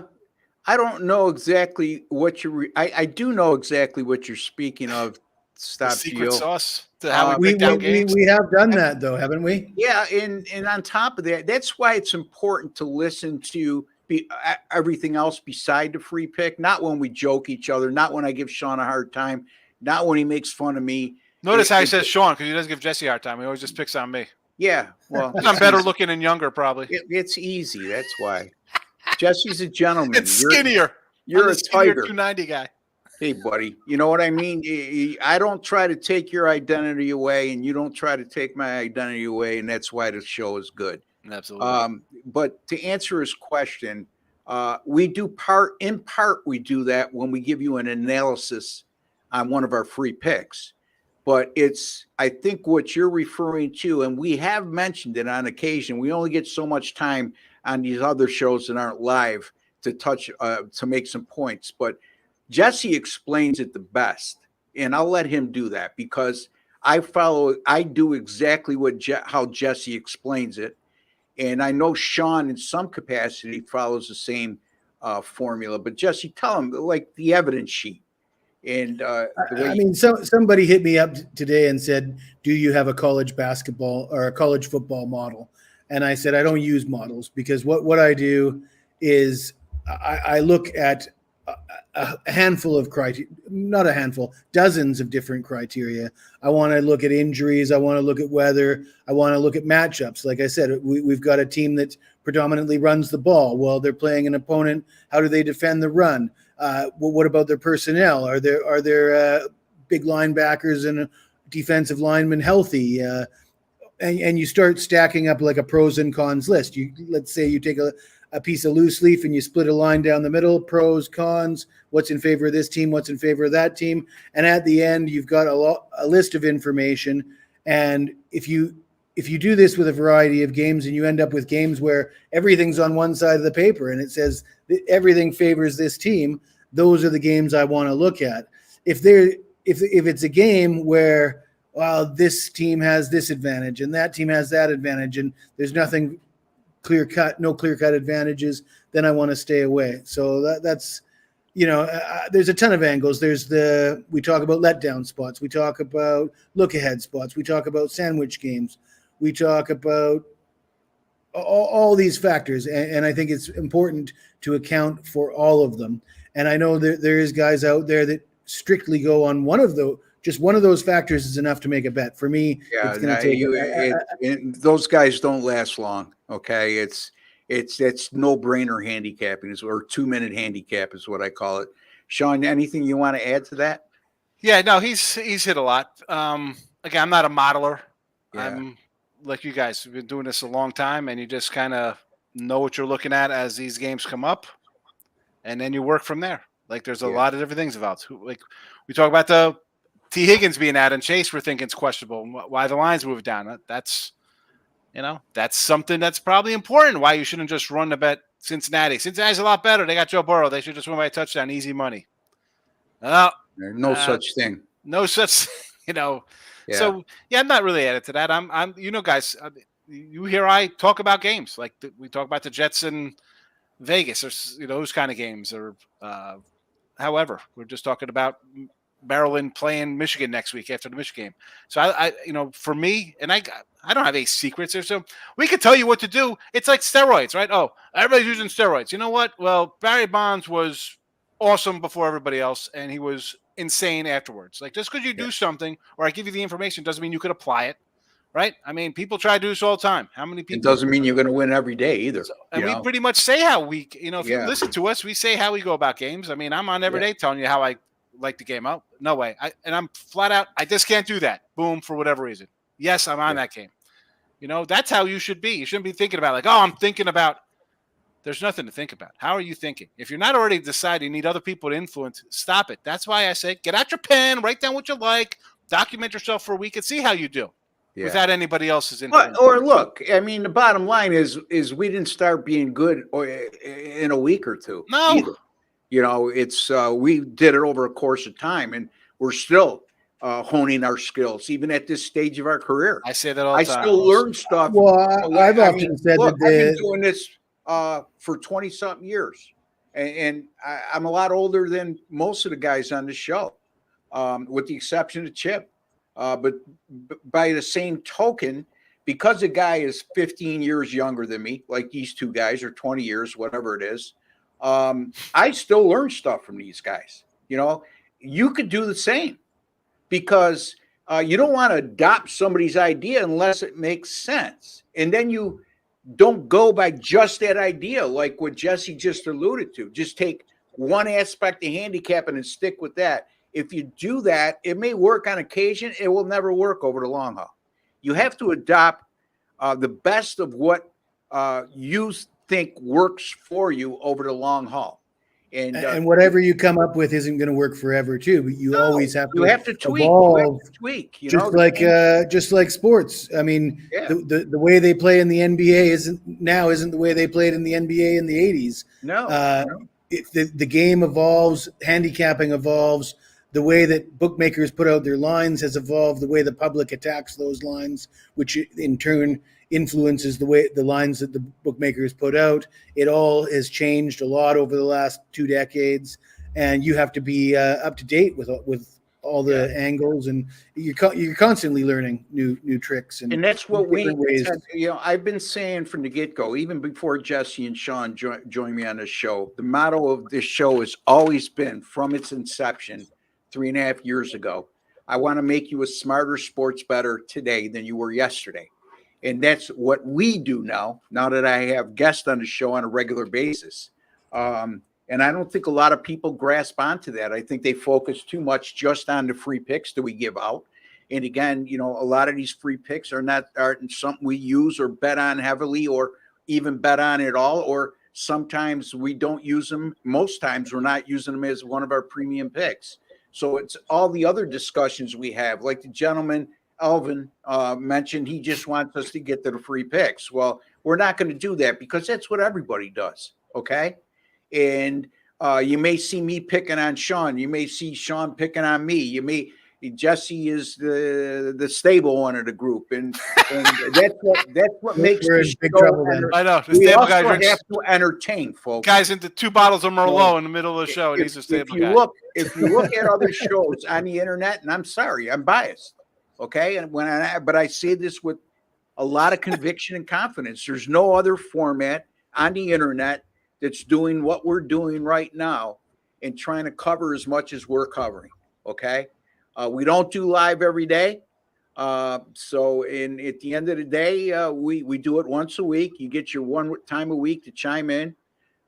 don't know exactly what I do know exactly what you're speaking of. Stop secret sauce. We have done that though, haven't we? Yeah, and on top of that, that's why it's important to listen to everything else beside the free pick. Not when we joke each other. Not when I give Sean a hard time. Not when he makes fun of me. Notice how he says Sean because he doesn't give Jesse a hard time. He always just picks on me. Yeah, well, I'm better looking and younger, probably. It's easy. That's why. Jesse's a gentleman. It's skinnier. You're a tiger. 290 guy. Hey, buddy. You know what I mean? I don't try to take your identity away, and you don't try to take my identity away, and that's why the show is good. Absolutely. But to answer his question, we do we do that when we give you an analysis on one of our free picks. But I think what you're referring to, and we have mentioned it on occasion, we only get so much time on these other shows that aren't live to make some points. But Jesse explains it the best, and I'll let him do that because I do exactly how Jesse explains it. And I know Sean in some capacity follows the same formula, but Jesse, tell him like the evidence sheet. And somebody hit me up today and said, do you have a college basketball or a college football model? And I said, I don't use models because what I do is I look at a handful of criteria, not a handful, dozens of different criteria. I want to look at injuries. I want to look at weather. I want to look at matchups. Like I said, we've got a team that predominantly runs the ball. Well, they're playing an opponent. How do they defend the run? What about their personnel? Are there big linebackers and defensive linemen healthy? And you start stacking up like a pros and cons list. Let's say you take a piece of loose leaf and you split a line down the middle, pros, cons, what's in favor of this team, what's in favor of that team. And at the end, you've got a list of information. And if you do this with a variety of games and you end up with games where everything's on one side of the paper and it says that everything favors this team, those are the games I want to look at. If it's a game where, well, this team has this advantage and that team has that advantage and there's nothing no clear-cut advantages, then I want to stay away. So that's, there's a ton of angles. We talk about letdown spots. We talk about look-ahead spots. We talk about sandwich games. We talk about all these factors, and I think it's important to account for all of them. And I know there is guys out there that strictly go on just one of those factors is enough to make a bet. For me, it's going to take those guys don't last long. Okay, it's no-brainer handicapping, or 2-minute handicap is what I call it. Sean, anything you want to add to that? Yeah, no, he's hit a lot. Again, I'm not a modeler. Yeah. I'm like you guys. We've been doing this a long time, and you just kind of know what you're looking at as these games come up, and then you work from there. Like there's a lot of different things involved. Like we talk about the T. Higgins being out and Chase, we're thinking it's questionable. Why the lines moved down? That's something that's probably important. Why you shouldn't just run to bet Cincinnati. Cincinnati's a lot better. They got Joe Burrow. They should just win by a touchdown. Easy money. There's no such thing. No such, Yeah. So I'm not really added to that. I'm guys, you hear I talk about games like we talk about the Jets in Vegas or those kind of games or however we're just talking about Maryland playing Michigan next week after the Michigan game. So I for me, and I don't have any secrets there. So we could tell you what to do. It's like steroids, right? Oh, everybody's using steroids. You know what? Well, Barry Bonds was awesome before everybody else, and he was insane afterwards. Like just because you do something or I give you the information doesn't mean you could apply it, right? I mean, people try to do this all the time. How many people? It doesn't mean you're going to win every day either. And we pretty much say how we, if you listen to us, we say how we go about games. I mean, I'm on every day telling you how I like the game out. No way. I'm flat out. I just can't do that. Boom, for whatever reason. Yes, I'm on that game. That's how you should be. You shouldn't be thinking about like, oh, I'm thinking about. There's nothing to think about. How are you thinking? If you're not already deciding you need other people to influence, stop it. That's why I say get out your pen, write down what you like, document yourself for a week and see how you do without anybody else's influence. Or look, I mean, the bottom line is we didn't start being good in a week or two. No. Either. It's we did it over a course of time, and we're still honing our skills, even at this stage of our career. I say that all the time. I still learn stuff. Well, I've often said that I've been doing this for 20-something years, and I'm a lot older than most of the guys on the show, with the exception of Chip. But by the same token, because a guy is 15 years younger than me, like these two guys, or 20 years, whatever it is, I still learn stuff from these guys. You could do the same because you don't want to adopt somebody's idea unless it makes sense. And then you don't go by just that idea, like what Jesse just alluded to. Just take one aspect of handicapping and stick with that. If you do that, it may work on occasion. It will never work over the long haul. You have to adopt the best of what you think works for you over the long haul. And whatever you come up with isn't going to work forever too. But you always have to. You have to tweak. Evolve, you have to tweak. Just like sports. I mean, the way they play in the NBA isn't the way they played in the NBA in the 80s. No. The game evolves. Handicapping evolves. The way that bookmakers put out their lines has evolved. The way the public attacks those lines, which in turn influences the lines that the bookmakers put out. It all has changed a lot over the last 2 decades, and you have to be up to date with all the angles, and you're constantly learning new tricks and that's what ways. I've been saying from the get-go, even before Jesse and Sean joined me on this show. The motto of this show has always been, from its inception 3.5 years ago, I want to make you a smarter sports bettor today than you were yesterday. And that's what we do now that I have guests on the show on a regular basis. And I don't think a lot of people grasp onto that. I think they focus too much just on the free picks that we give out. And again, a lot of these free picks aren't something we use or bet on heavily or even bet on at all. Or sometimes we don't use them. Most times we're not using them as one of our premium picks. So it's all the other discussions we have, like the gentleman Alvin mentioned, he just wants us to get to the free picks. Well, we're not going to do that because that's what everybody does. Okay. And you may see me picking on Sean. You may see Sean picking on me. Jesse is the stable one of the group, and that's what makes We're in big trouble then. I know. The we stable also guy drinks, have to entertain, folks. Guys into 2 bottles of Merlot in the middle of the show, and he's a stable guy. If you look at other shows on the internet, and I'm sorry, I'm biased, okay, and but I say this with a lot of conviction and confidence. There's no other format on the internet that's doing what we're doing right now and trying to cover as much as we're covering. Okay. We don't do live every day. So at the end of the day, we do it once a week. You get your one time a week to chime in.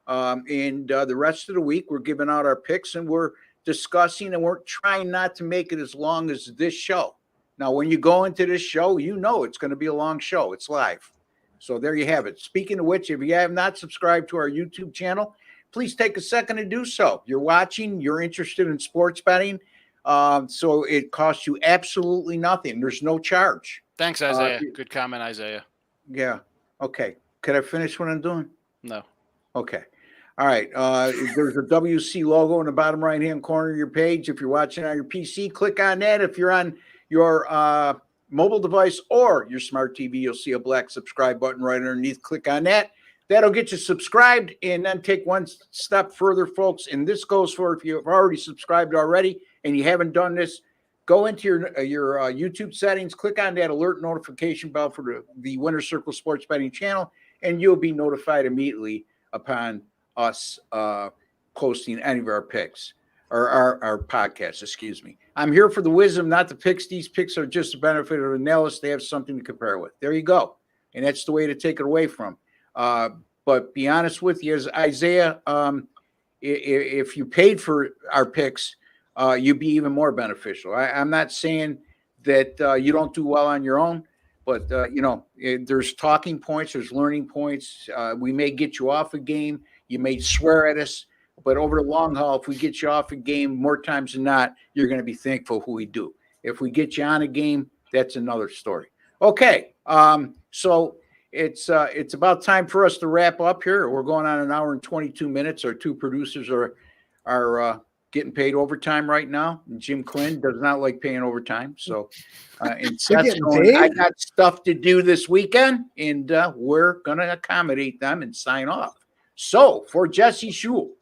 And the rest of the week, we're giving out our picks and we're discussing, and we're trying not to make it as long as this show. Now, when you go into this show, it's going to be a long show. It's live. So there you have it. Speaking of which, if you have not subscribed to our YouTube channel, please take a second to do so. You're watching, you're interested in sports betting. So it costs you absolutely nothing. There's no charge. Thanks, Isaiah. Good comment, Isaiah. Yeah. Okay. Could I finish what I'm doing? No. Okay. All right. There's a WC logo in the bottom right-hand corner of your page. If you're watching on your PC, click on that. If you're on your mobile device or your smart TV, you'll see a black subscribe button right underneath. Click on that. That'll get you subscribed, and then take one step further, folks. And this goes for if you've already subscribed already and you haven't done this, go into your YouTube settings, click on that alert notification bell for the Winner Circle Sports Betting channel, and you'll be notified immediately upon us posting any of our picks or our podcasts, excuse me. I'm here for the wisdom, not the picks. These picks are just a benefit of analysis. They have something to compare with. There you go. And that's the way to take it away from. But be honest with you, as Isaiah, if you paid for our picks, you'd be even more beneficial. I'm not saying that you don't do well on your own, but there's talking points, there's learning points. We may get you off a game. You may swear at us, but over the long haul, if we get you off a game, more times than not, you're going to be thankful who we do. If we get you on a game, that's another story. Okay. So it's about time for us to wrap up here. We're going on an hour and 22 minutes. Our two producers are getting paid overtime right now. And Jim Quinn does not like paying overtime. So and Seth's going, I got stuff to do this weekend, and we're going to accommodate them and sign off. So for Jesse Schule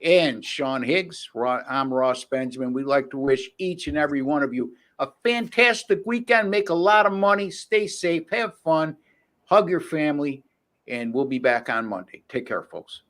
and Sean Higgs, I'm Ross Benjamin. We'd like to wish each and every one of you a fantastic weekend. Make a lot of money. Stay safe. Have fun. Hug your family. And we'll be back on Monday. Take care, folks.